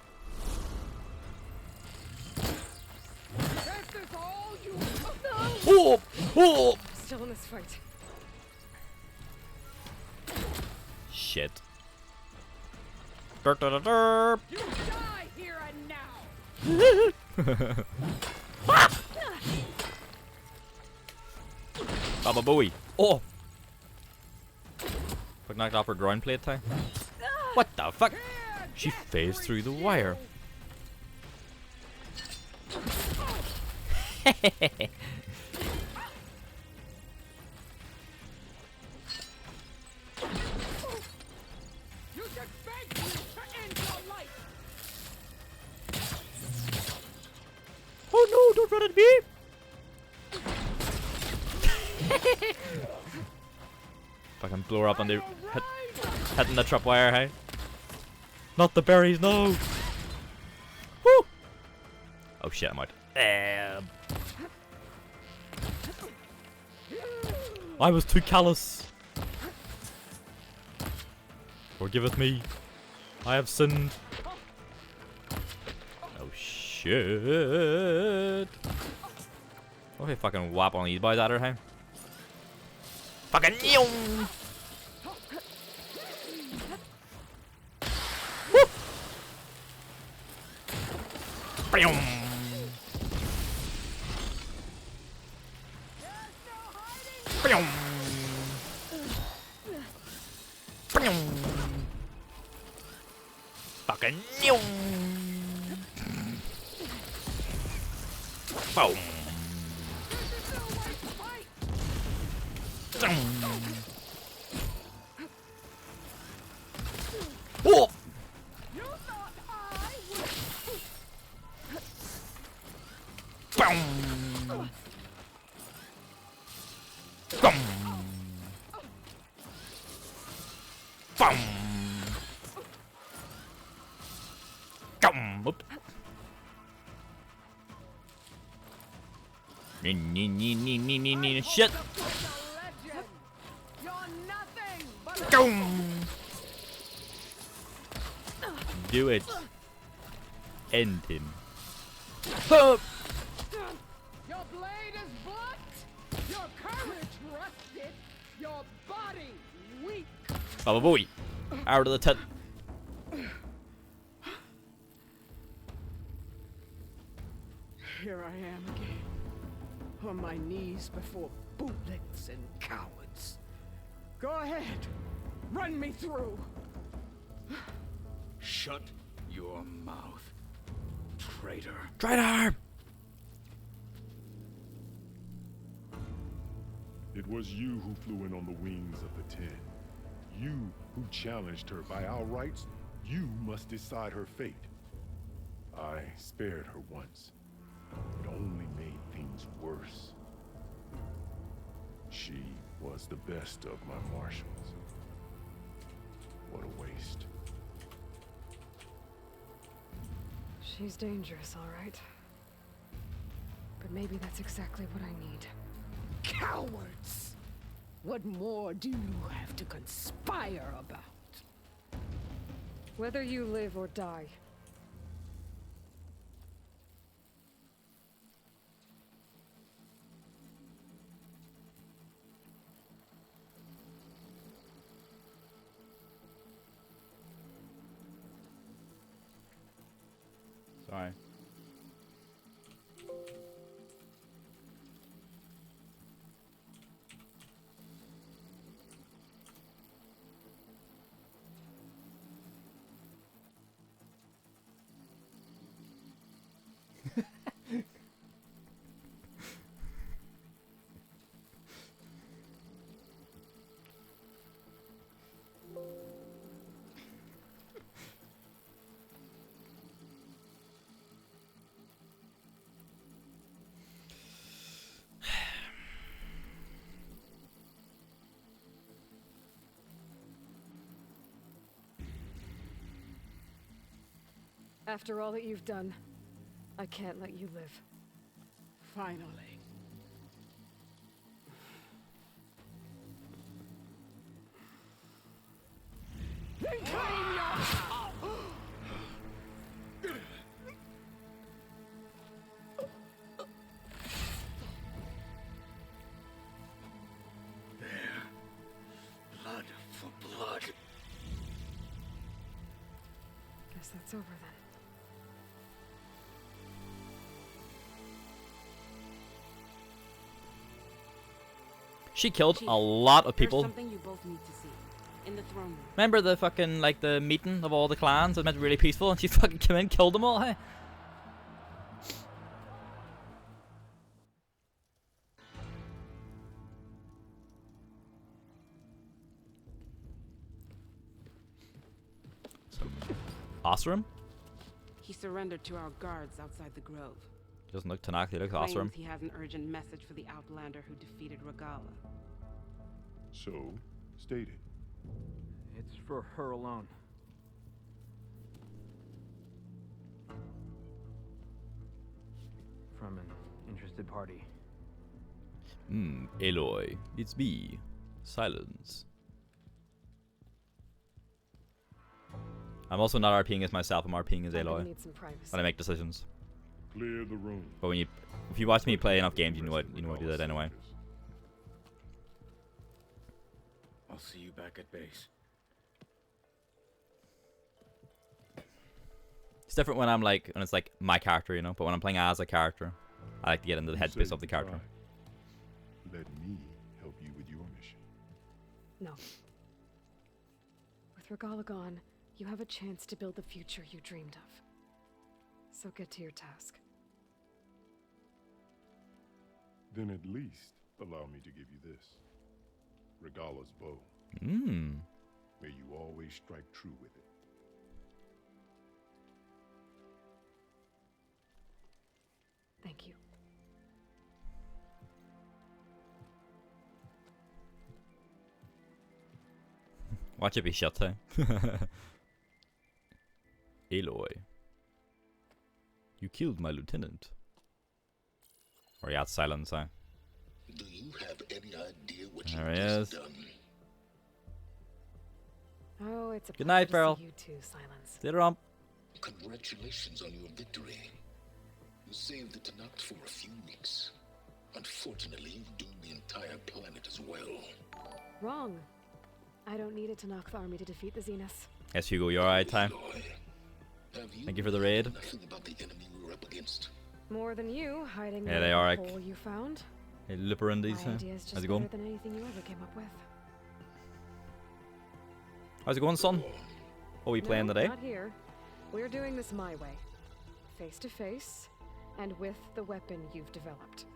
This is all you. Oh! Oh! Still in this fight. Shit. Derp, derp, derp. You die here and now. Baba Booey. Oh! Fuck, knocked off her groin plate time. What the fuck? She phased through the wire. You should beg me to end your life. Oh no, don't run at me! blow her up and they hitting the tripwire, hey? Not the berries, no! Woo! Oh shit, I'm out. I was too callous. Forgiveth me. I have sinned. Oh shit. Okay, fucking whap on these boys at her, hey? Fucking yum! Woo! Bam! Bam! Bam! Fucking yum! Boom! Oh! Boom! Boom! Boom! Boom! Shit! Do it. End him. Your blade is blunt, your courage rusted, your body weak. Baba boy. Out of the tent. Here I am again, on my knees before bootlicks and cowards. Go ahead, run me through. Shut your mouth, traitor. Traitor! It was you who flew in on the wings of the 10. You who challenged her by our rights. You must decide her fate. I spared her once. It only made things worse. She was the best of my marshals. What a waste. She's dangerous, all right. But maybe that's exactly what I need. Cowards! What more do you have to conspire about? Whether you live or die. Sorry. After all that you've done, I can't let you live. Finally. Then claim your... There. Blood for blood. Guess that's over then. She killed a lot of people. There's something you both need to see. In the throne room. Remember the fucking, like, the meeting of all the clans? It meant to be really peaceful, and she fucking came in, killed them all, hey? Osram? He surrendered to our guards outside the grove. He doesn't look Tanakh, he looks Claims Osram. he has an urgent message for the Outlander who defeated Regala. So, State it. It's for her alone. From an interested party. Aloy, it's me. Silence. I'm also not RPing as myself, I'm RPing as Aloy. When I make decisions. Clear the room. But when if you watch me play enough games, you know I do that anyway. I'll see you back at base. It's different when it's like my character, you know, but when I'm playing as a character, I like to get into the headspace of the character. Let me help you with your mission. No. With Regala gone, you have a chance to build the future you dreamed of. So get to your task. Then at least allow me to give you this. Regala's bow. May you always strike true with it. Thank you. Watch it be shut, huh? Aloy. You killed my lieutenant. Or yeah, silence, huh? Do you have any idea what There you he just is. done? Oh, it's a Good night, pleasure to Farrell. see you too, Silence. Stay around. Congratulations on your victory. You saved the Tanakh for a few weeks. Unfortunately, you've doomed the entire planet as well. Wrong. I don't need it to knock the army to defeat the Zeniths. Yes, Hugo, you're alright, time. Thank you for the raid. Nothing about the enemy we're up against. More than you, hiding Yeah, in they the are, hole you found. Hey, Lipperundies, My idea's just how's it better going? than anything you ever came up with. How's it going, son? What are we playing No, today? not here. We're doing this my way. Face to face, and with the weapon you've developed.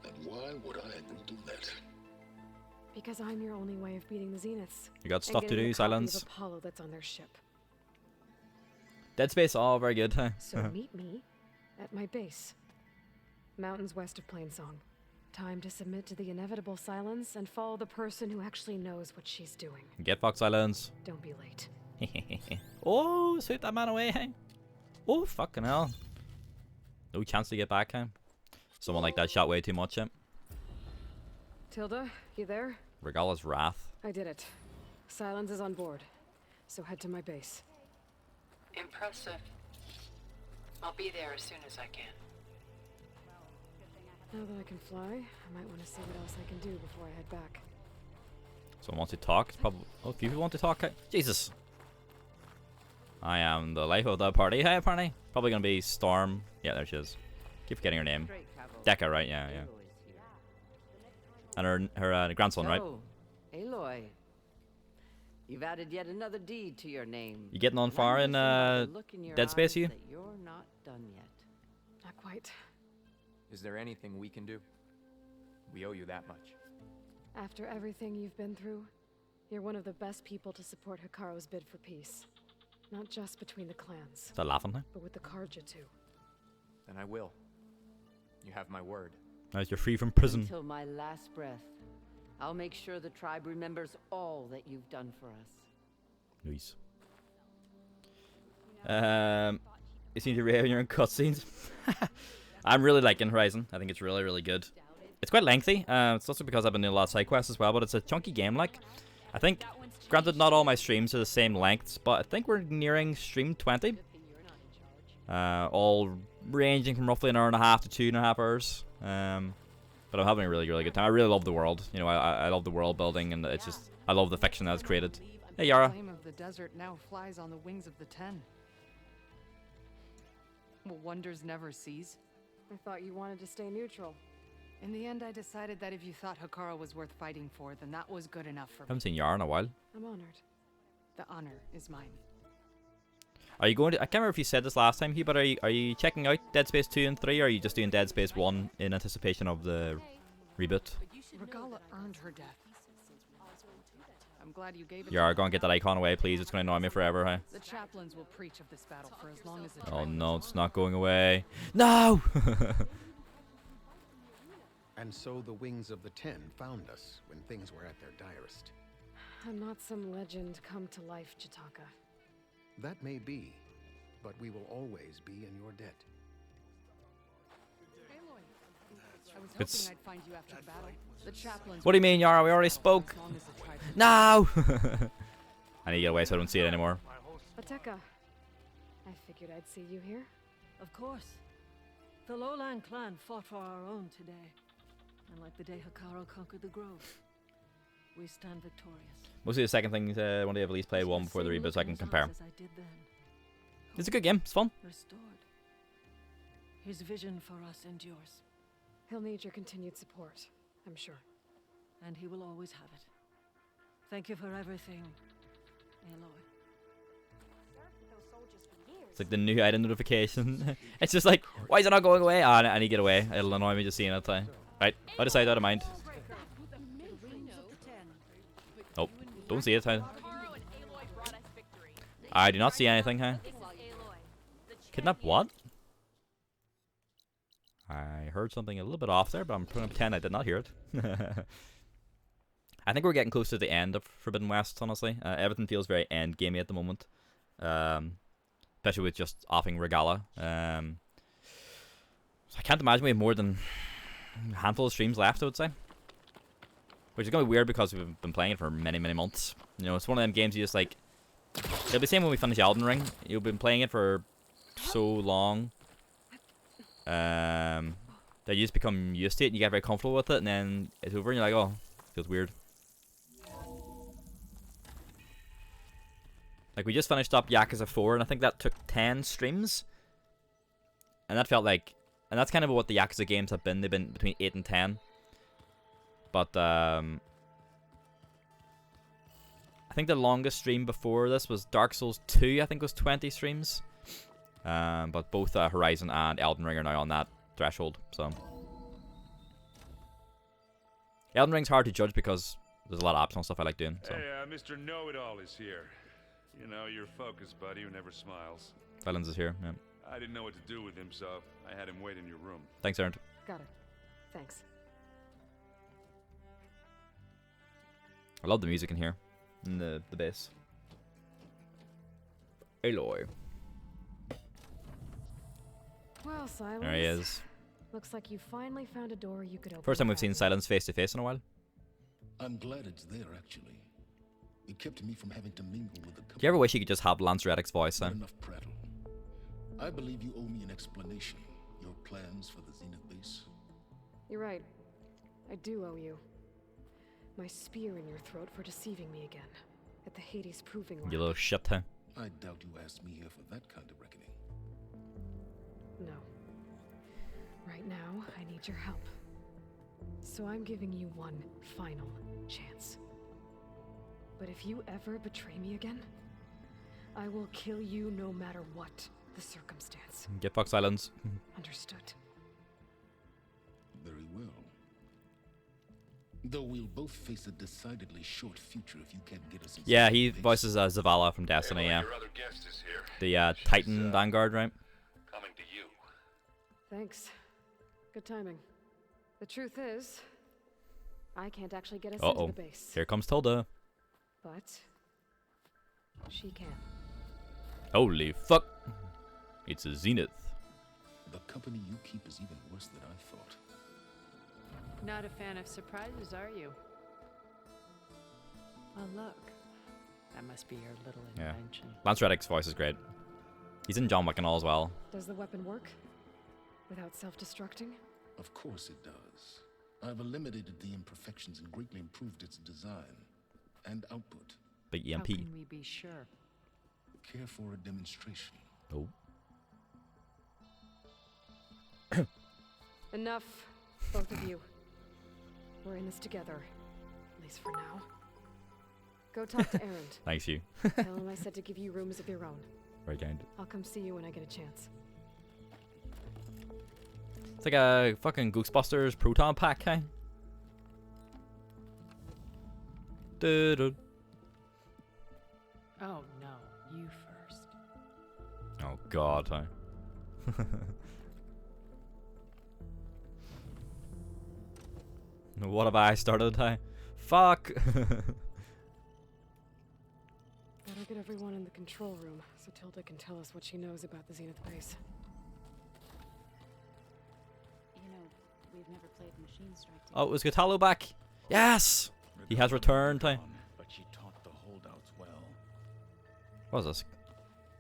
And why would I agree to that? Because I'm your only way of beating the Zeniths. You got and stuff to getting do, the copy Silence. of Apollo that's on their ship. Dead Space, oh, very good, huh? So meet me at my base. Mountains west of Plainsong. Time to submit to the inevitable Silence and follow the person who actually knows what she's doing. Get fucked, Silence. Don't be late. Oh, sweep that man away, hey? Oh, fucking hell. No chance to get back, hey? Someone like that shot way too much, eh? Tilda, you there? Regala's wrath. I did it. Silence is on board. So head to my base. Impressive. I'll be there as soon as I can. Now that I can fly, I might want to see what else I can do before I head back. Someone wants to talk. It's probably. Oh, a few people want to talk. Hey? Jesus. I am the life of the party. Hey, party. Probably gonna be Storm. Yeah, there she is. Keep forgetting her name. Decca, right? Yeah, yeah. And her grandson, right? So, Aloy, you've added yet another deed to your name. You getting on far in Dead Space, you? That you're not done yet. Not quite. Is there anything we can do? We owe you that much. After everything you've been through, you're one of the best people to support Hikaru's bid for peace. Not just between the clans. Is that laughing, huh? But with the Karja too. Then I will. You have my word. Nice, you're free from prison. Until my last breath, I'll make sure the tribe remembers all that you've done for us. Nice. You seem to be having your own cutscenes. I'm really liking Horizon. I think it's really, really good. It's quite lengthy. It's also because I've been doing a lot of side quests as well, but it's a chunky game. Like, I think, granted, not all my streams are the same lengths, but I think we're nearing stream 20. All ranging from roughly an hour and a half to 2.5 hours. But I'm having a really, really good time. I really love the world. You know, I love the world building, and it's just, I love the fiction that's created. Hey, Yara. The flame of the desert now flies on the wings of the 10. Will wonders never cease? I thought you wanted to stay neutral. In the end, I decided that if you thought Hikaru was worth fighting for, then that was good enough for me. Haven't seen Yara in a while. I'm honored. The honor is mine. Are you going to? I can't remember if you said this last time, Hugh, but are you checking out Dead Space 2 and 3, or are you just doing Dead Space 1 in anticipation of the reboot? Regala earned her death. I'm glad you gave it. Yara, go and get that icon away, please. It's going to annoy me forever, huh? The chaplains will preach of this battle for as long as the Oh tribe no, it's not going away. No! And so the wings of the 10 found us when things were at their direst. I'm not some legend come to life, Jataka. That may be, but we will always be in your debt. I was It's- hoping I'd find you after the battle. The chaplains. What do you mean, Yara? We already spoke. No! I need to get away so I don't see it anymore. Ateka, I figured I'd see you here. Of course. The Lowland clan fought for our own today. And like the day Hikaru conquered the Grove, we stand victorious. Mostly the second thing, one day I've at least played one before the reboot so I can compare. As I did then, It's a good game. It's fun. restored. His vision for us endures. He'll need your continued support, I'm sure. And he will always have it. Thank you for everything, Aloy. It's like the new item notification. It's just like, why is it not going away? Ah, I need to get away. It'll annoy me just seeing it. Right, I decide out of mind. Oh, don't see it. I do not see anything, huh? Kidnap what? I heard something a little bit off there, but I'm going to pretend I did not hear it. I think we're getting close to the end of Forbidden West, honestly. Everything feels very end-gamey at the moment. Especially with just offing Regala. So I can't imagine we have more than a handful of streams left, I would say. Which is going to be weird because we've been playing it for many, many months. You know, it's one of them games you just like... It'll be the same when we finish Elden Ring. You've been playing it for so long. That you just become used to it and you get very comfortable with it, and then it's over and you're like, oh, feels weird. Like, we just finished up Yakuza 4, and I think that took 10 streams. And that felt like... And that's kind of what the Yakuza games have been. They've been between 8 and 10. But, I think the longest stream before this was Dark Souls 2, I think was 20 streams. But both Horizon and Elden Ring are now on that threshold, so... Elden Ring's hard to judge because there's a lot of optional stuff I like doing, so... Hey, Mr. Know-It-All is here. You know, your focus buddy who never smiles. Silence is here, yeah. I didn't know what to do with him, so I had him wait in your room. Thanks, Aaron. Got it. Thanks. I love the music in here. And the bass. Aloy. Well, Silence. There he is. Looks like you finally found a door you could open. First time we've seen Silence face to face in a while. I'm glad it's there, actually. It kept me from having to mingle with the company. Do you ever wish you could just have Lance Reddick's voice, Not then? enough prattle. I believe you owe me an explanation. Your plans for the Zenith base. You're right. I do owe you. My spear in your throat for deceiving me again. At the Hades Proving Lab. You little shit, huh? I doubt you asked me here for that kind of reckoning. No. Right now, I need your help. So I'm giving you one final chance. But if you ever betray me again, I will kill you no matter what the circumstance. Get fucked, Silence. Understood. Very well. Though we'll both face a decidedly short future if you can't get us inside. Yeah, he voices Zavala from Destiny, yeah. Your other guest is here. The Titan Vanguard, right? Coming to you. Thanks. Good timing. The truth is, I can't actually get us Uh-oh. into the base. Here comes Tilda. But she can. Holy fuck. It's a Zenith. The company you keep is even worse than I thought. Not a fan of surprises, are you? Well, look. That must be your little Yeah. invention. Lance Reddick's voice is great. He's in John Wick and all as well. Does the weapon work? Without self-destructing? Of course it does. I've eliminated the imperfections and greatly improved its design and output. Big How EMP. can we be sure? Care for a demonstration? Oh. Enough, both of you. We're in this together. At least for now. Go talk to Aaron. Thanks, you. Tell him I said to give you rooms of your own. Very kind. I'll come see you when I get a chance. It's like a fucking Ghostbusters proton pack, huh? Doo-doo. Oh, no. You first. Oh god, huh? What have I started, huh? Fuck! Gotta get everyone in the control room so Tilda can tell us what she knows about the Zenith base. You know, we've never played Machine Strike together. Oh, is Gatalo back? Yes! He has returned. But she taught the holdouts well. What is this?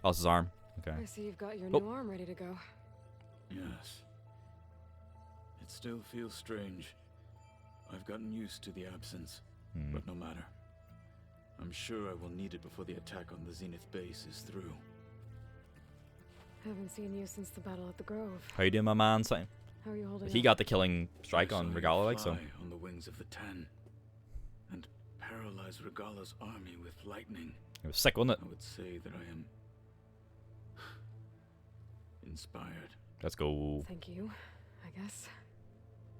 Oh, it's his arm. Okay. I see you've got your Oh. new arm ready to go. Yes. It still feels strange. I've gotten used to the absence, but no matter. I'm sure I will need it before the attack on the Zenith base is through. Haven't seen you since the battle at the Grove. How you doing, my man? So, How are you holding he up? got the killing strike I on saw you Regala, like, so. fly on the wings of the Ten, and paralyze Regala's army with lightning. It was sick, wasn't it? I would say that I am inspired. Let's go. Thank you, I guess.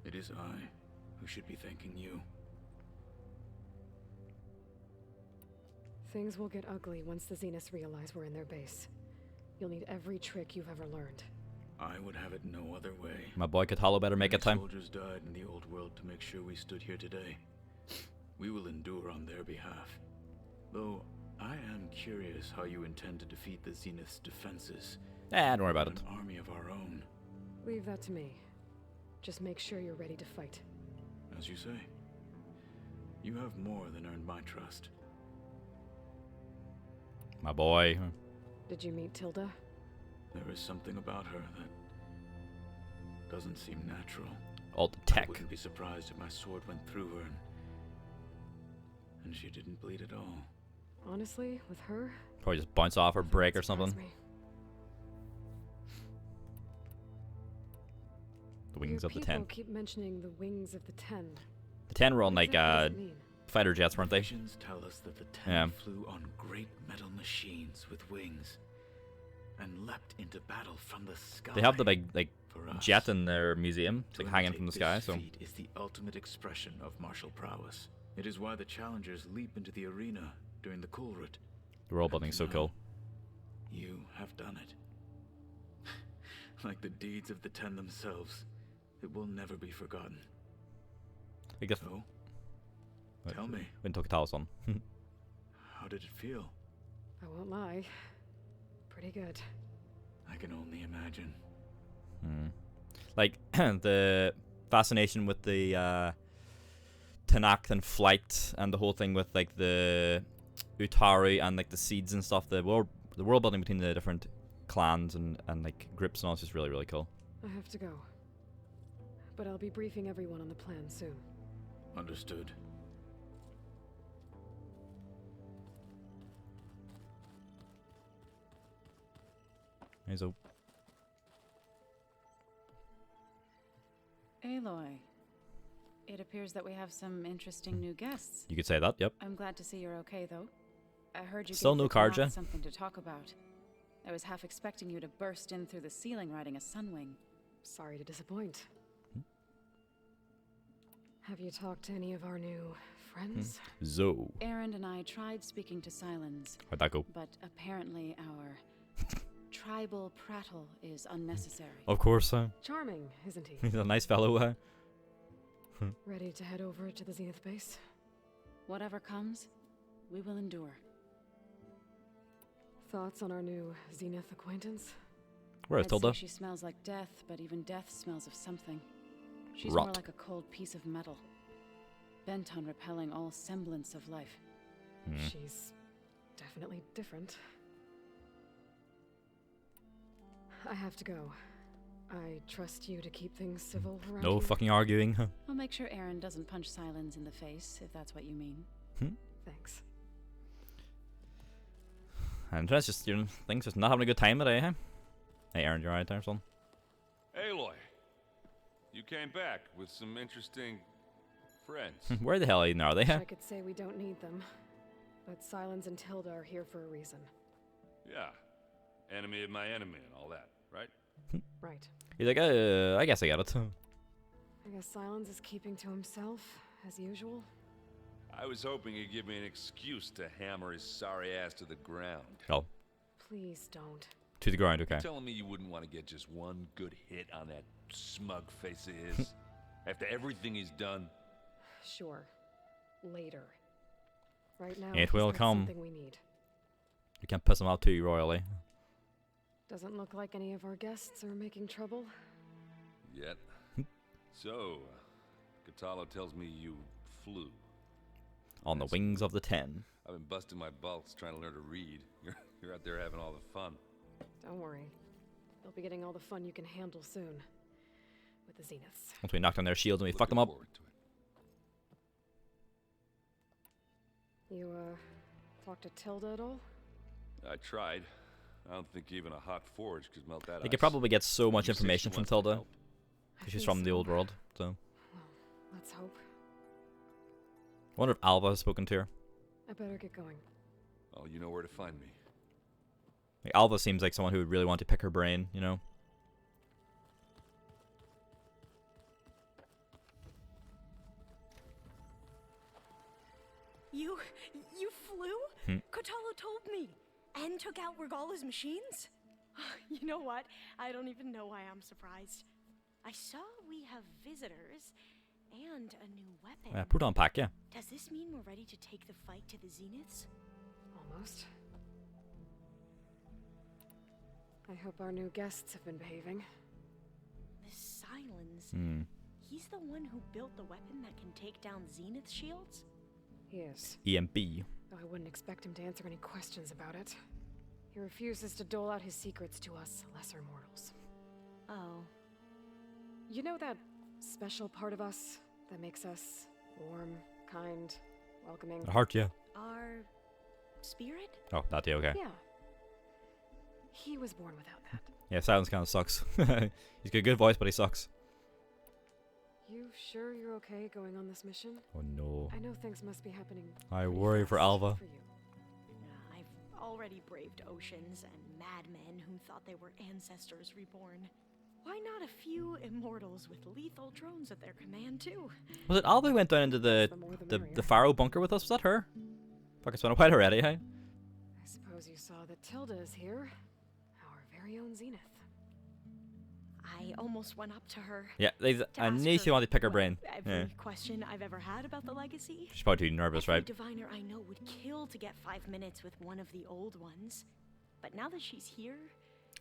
It is I who should be thanking you. Things will get ugly once the Zeniths realize we're in their base. You'll need every trick you've ever learned. I would have it no other way. My boy Gatalo better make it time. Soldiers died in the old world to make sure we stood here today. We will endure on their behalf. Though I am curious how you intend to defeat the Zenith's defenses. Don't worry about An it. army of our own. Leave that to me. Just make sure you're ready to fight. As you say, you have more than earned my trust. My boy. Did you meet Tilda? There is something about her that doesn't seem natural. All the tech. I wouldn't be surprised if my sword went through her and she didn't bleed at all. Honestly, with her, Probably just bounce off or break or something. surprise me. The wings Your of the people 10. keep mentioning the wings of the 10. The 10 were on, What like, exactly does it mean? fighter jets, weren't they? Visions tell us that the Ten Yeah. flew on great metal machines with wings and leapt into battle from the sky. They have the big, like, For us, jet in their museum. It's, like, hanging from the sky, this so. feat is the ultimate expression of martial prowess. It is why the challengers leap into the arena during the Kulrut. The world building's so cool. You have done it. Like the deeds of the Ten themselves, it will never be forgotten. I guess. So, tell me, When took Gatalo's on. how did it feel? I won't lie. Pretty good. I can only imagine. Like, the fascination with the Tanakh and flight and the whole thing with, like, the Utari and, like, the seeds and stuff. The world building between the different clans and like, groups and all is just really, really cool. I have to go. But I'll be briefing everyone on the plan soon. Understood. Here's a Aloy, it appears that we have some interesting new guests. You could say that, yep. I'm glad to see you're okay, though. I heard you Still gave no the Karja. Tanakh something to talk about. I was half expecting you to burst in through the ceiling riding a sunwing. Sorry to disappoint. Have you talked to any of our new friends? Zo. Aaron and I tried speaking to Silence. How'd that go? But apparently our tribal prattle is unnecessary. Of course, Charming, isn't he? he's a nice fellow. Ready to head over to the Zenith base? Whatever comes, we will endure. Thoughts on our new Zenith acquaintance? Where is I'd Tilda? say she smells like death, but even death smells of something. She's Rot. more like a cold piece of metal, bent on repelling all semblance of life. She's definitely different. I have to go. I trust you to keep things civil around No here. fucking arguing. I'll make sure Aaron doesn't punch Silence in the face, if that's what you mean. Thanks. And that's just, things just not having a good time today, huh? Hey, Aaron, you're right there, son. Aloy, you came back with some interesting friends. Where the hell even are they? Wish I could say we don't need them, but Silence and Tilda are here for a reason. Yeah, enemy of my enemy and all that, right? Right. He's like, I guess I got it. I guess Silence is keeping to himself, as usual. I was hoping he'd give me an excuse to hammer his sorry ass to the ground. Oh, Please don't. to the ground, okay. You telling me you wouldn't want to get just one good hit on that smug face of his? After everything he's done? Sure. Later. Right now, It he's will got come. something we need. You can't piss them off too royally. Doesn't look like any of our guests are making trouble. Yet. So, Catalo tells me you flew. On the wings of the 10. I've been busting my balls trying to learn to read. You're out there having all the fun. Don't worry. They'll be getting all the fun you can handle soon. With the Zeniths. Once we knock down their shields and we fuck them up. You, talked to Tilda at all? I tried. I don't think even a hot forge could melt that You ice. could probably get so much You say information she from wants to Tilda. help? Because she's from the old world, so. Well, let's hope. I wonder if Alva has spoken to her. I better get going. Oh, you know where to find me. Like, Alva seems like someone who would really want to pick her brain, you know? You flew? Catalo told me. And took out Regala's machines? You know what? I don't even know why I'm surprised. I saw we have visitors and a new weapon. Put on pack, yeah. Does this mean we're ready to take the fight to the Zeniths? Almost. I hope our new guests have been behaving. This Silence. He's the one who built the weapon that can take down Zenith shields? He is. EMP. Though I wouldn't expect him to answer any questions about it. He refuses to dole out his secrets to us lesser mortals. Oh. You know that special part of us that makes us warm, kind, welcoming? A heart, yeah. Our spirit? Oh, that day, okay. Yeah. He was born without that. Yeah, Silence kind of sucks. He's got a good voice, but he sucks. You sure you're okay going on this mission? Oh no. I know things must be happening. I worry for Alva. For you. I've already braved oceans and madmen who thought they were ancestors reborn. Why not a few immortals with lethal drones at their command too? Was it Alva who went down into the Pharaoh bunker with us? Was that her? Fuck, it's been a while already, hey? I suppose you saw that Tilda is here. Our very own Zenith. I almost went up to her. Yeah, I need to want to pick her brain. Every question I've ever had about the legacy. She's probably too nervous, Every right? diviner I know would kill to get 5 minutes with one of the old ones. But now that she's here,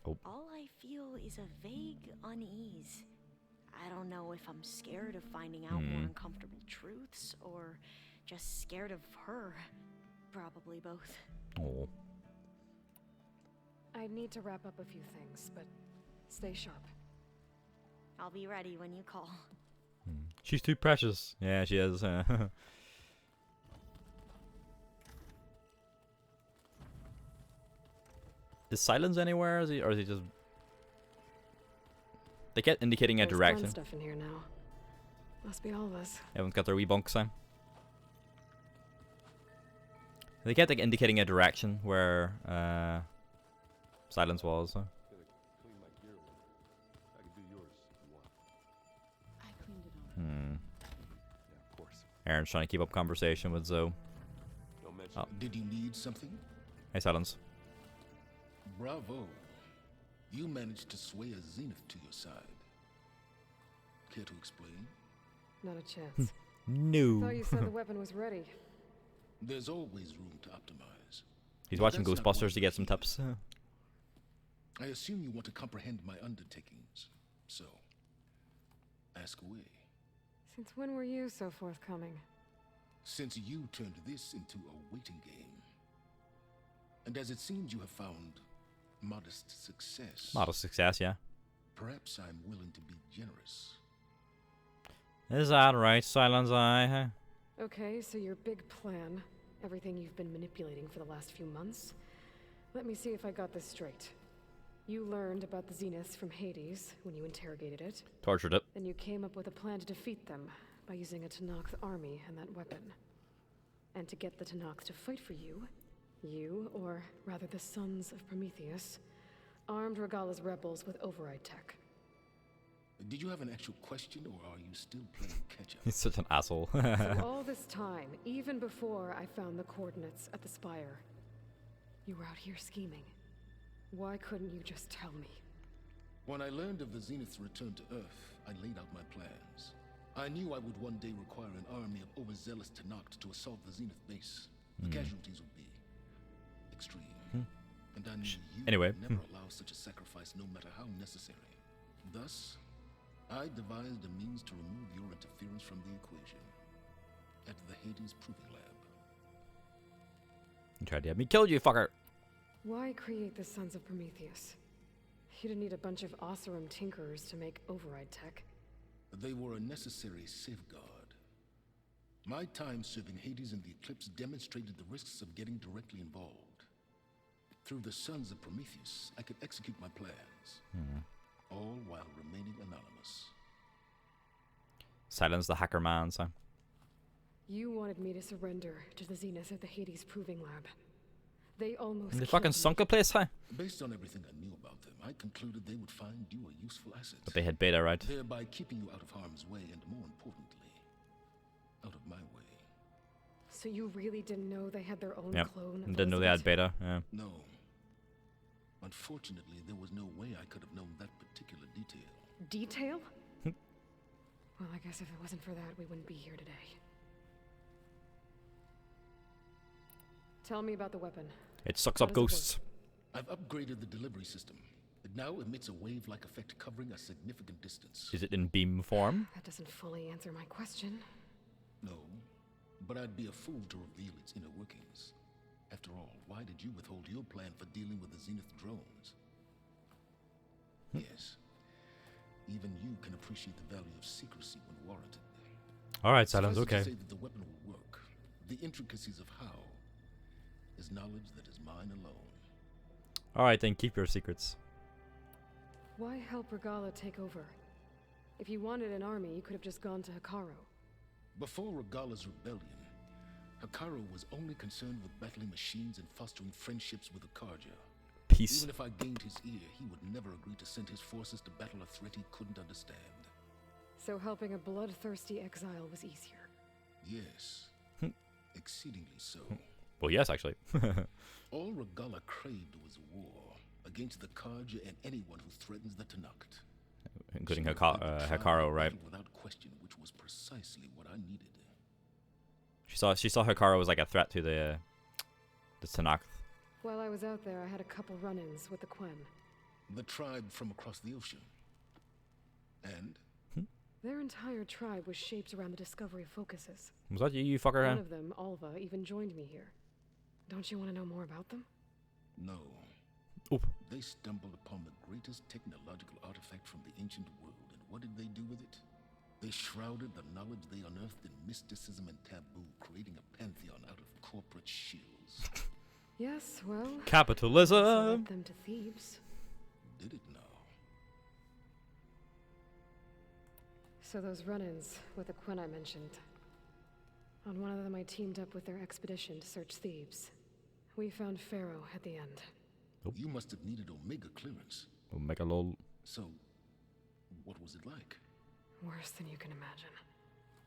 all I feel is a vague unease. I don't know if I'm scared of finding out more uncomfortable truths or just scared of her. Probably both. Oh. I need to wrap up a few things, but stay sharp. I'll be ready when you call. She's too precious. Yeah, she is. Is Silence anywhere? Or is he just... They kept indicating a There's direction. fun stuff in here now. Must be all of us. Everyone's got their wee bunks in. They kept like indicating a direction where Silence was. So. Aaron's trying to keep up conversation with Zoe. Oh. Did you need something? Hey, Silence. Bravo. You managed to sway a Zenith to your side. Care to explain? Not a chance. No. Thought you said the weapon was ready. There's always room to optimize. He's watching Ghostbusters to get some tips. I assume you want to comprehend my undertakings. So, ask away. Since when were you so forthcoming? Since you turned this into a waiting game. And as it seems you have found modest success. Modest success, yeah. Perhaps I'm willing to be generous. Is that right, Silence Eye? Okay, so your big plan, everything you've been manipulating for the last few months. Let me see if I got this straight. You learned about the Zeniths from Hades when you interrogated it. Tortured it. Then you came up with a plan to defeat them by using a Tenakth army and that weapon. And to get the Tenakth to fight for you, or rather the sons of Prometheus, armed Regala's rebels with override tech. Did you have an actual question, or are you still playing catch-up? He's such an asshole. So all this time, even before I found the coordinates at the spire, you were out here scheming. Why couldn't you just tell me? When I learned of the Zenith's return to Earth, I laid out my plans. I knew I would one day require an army of overzealous Tenakth to assault the Zenith base. The casualties would be extreme. And I knew you Anyway. would never allow such a sacrifice, no matter how necessary. Thus, I devised a means to remove your interference from the equation at the Hades Proving Lab. You tried to have me killed, you fucker. Why create the Sons of Prometheus? You didn't need a bunch of Oseram tinkerers to make override tech. They were a necessary safeguard. My time serving Hades and the Eclipse demonstrated the risks of getting directly involved. Through the Sons of Prometheus, I could execute my plans, all while remaining anonymous. Silence the hacker man, so. You wanted me to surrender to the Zenith at the Hades Proving Lab. They almost They fucking sunk a place, huh? Based on everything I knew about them, I concluded they would find you a useful asset. But they had beta, right? Thereby keeping you out of harm's way and, more importantly, out of my way. So you really didn't know they had their own Yep. clone of Didn't know they had Elizabeth? beta, yeah. No. Unfortunately, there was no way I could have known that particular detail. Detail? Well, I guess if it wasn't for that, we wouldn't be here today. Tell me about the weapon. It sucks How up does it work? ghosts. I've upgraded the delivery system. It now emits a wave-like effect covering a significant distance. Is it in beam form? That doesn't fully answer my question. No, but I'd be a fool to reveal its inner workings. After all, why did you withhold your plan for dealing with the Zenith drones? Yes, even you can appreciate the value of secrecy when warranted. Alright, Silence, Suffice it to okay. say that the weapon will work. The intricacies of how is knowledge that is mine alone. Alright, then keep your secrets. Why help Regala take over? If you wanted an army, you could have just gone to Hikaru. Before Regala's rebellion, Hikaru was only concerned with battling machines and fostering friendships with the Karja. Peace. Even if I gained his ear, he would never agree to send his forces to battle a threat he couldn't understand. So helping a bloodthirsty exile was easier. Yes, exceedingly so. Well, yes, actually. All Regala craved was war against the Karja and anyone who threatens the Tanacht. Including She Hikaru, right? Without question, which was precisely what I needed. She saw Hikaru as like a threat to the Tanakh. While I was out there, I had a couple run-ins with the Quen. The tribe from across the ocean. And? Their entire tribe was shaped around the discovery of focuses. Was that you fucker? One of them, Alva, even joined me here. Don't you want to know more about them? No. Oop. They stumbled upon the greatest technological artifact from the ancient world, and what did they do with it? They shrouded the knowledge they unearthed in mysticism and taboo, creating a pantheon out of corporate shields. Yes, well... Capitalism! Led them to Thebes. Did it now? So those run-ins with the Quen I mentioned. On one of them I teamed up with their expedition to search Thebes. We found Pharaoh at the end. You must have needed Omega clearance. Omega lol. So, what was it like? Worse than you can imagine.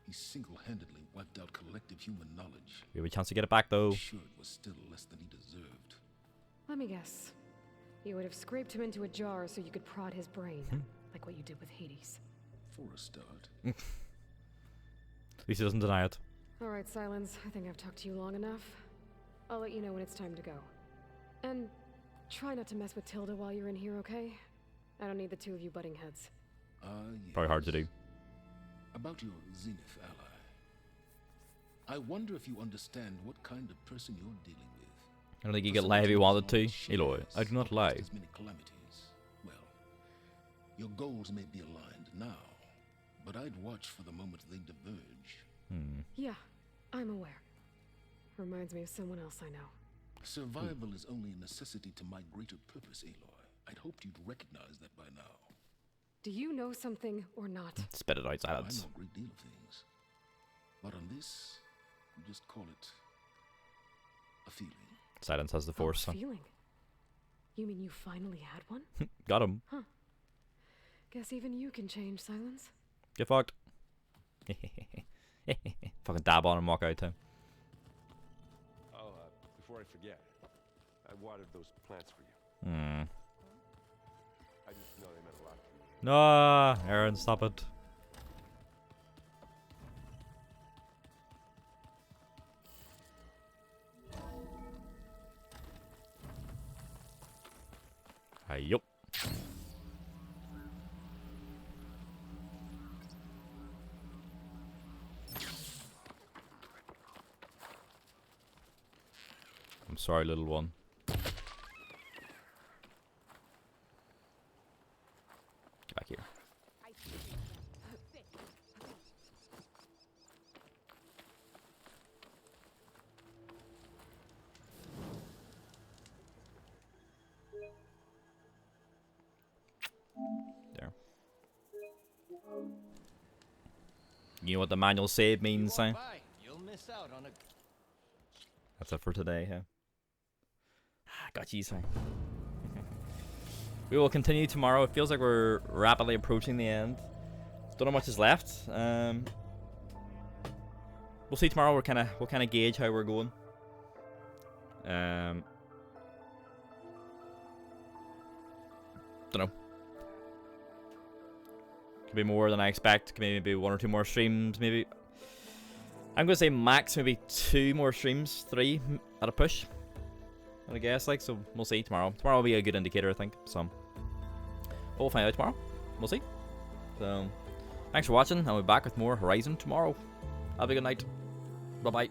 He single-handedly wiped out collective human knowledge. We have a chance to get it back, though. I'm sure it was still less than he deserved. Let me guess. You would have scraped him into a jar so you could prod his brain, like what you did with Hades. For a start. At least he doesn't deny it. Alright, Silence. I think I've talked to you long enough. I'll let you know when it's time to go. And try not to mess with Tilda while you're in here, okay? I don't need the two of you butting heads. Yes. Probably hard to do. About your Zenith ally. I wonder if you understand what kind of person you're dealing with. I don't think you could lie if you wanted to. Aloy, I do not lie. As many calamities. Well, your goals may be aligned now, but I'd watch for the moment they diverge. Yeah, I'm aware. Reminds me of someone else I know. Survival is only a necessity to my greater purpose, Aloy. I'd hoped you'd recognize that by now. Do you know something or not? Spit it out, I Silence. know a great deal of things. But on this, just call it a feeling. Silence has the force. A feeling? You mean you finally had one? Got him. Huh. Guess even you can change, Silence. Get fucked. Fucking dab on and walk out, Tim. Oh, before I forget, I watered those plants for you. I just know they meant a lot to you. No, Aaron, stop it. Yup. I'm sorry, little one. Get back here. There. You know what the manual save means, eh? You'll miss out on a... That's it for today, yeah. Got you, son. We will continue tomorrow. It feels like we're rapidly approaching the end. Don't know much is left. We'll see tomorrow. We'll kind of gauge how we're going. Don't know. Could be more than I expect. Could maybe 1 or 2 more streams. Maybe I'm gonna say max maybe 2 more streams, 3 at a push. I guess, like, so we'll see tomorrow. Tomorrow will be a good indicator, I think. So we'll find out tomorrow. We'll see. So thanks for watching. I'll be back with more Horizon tomorrow. Have a good night. Bye bye.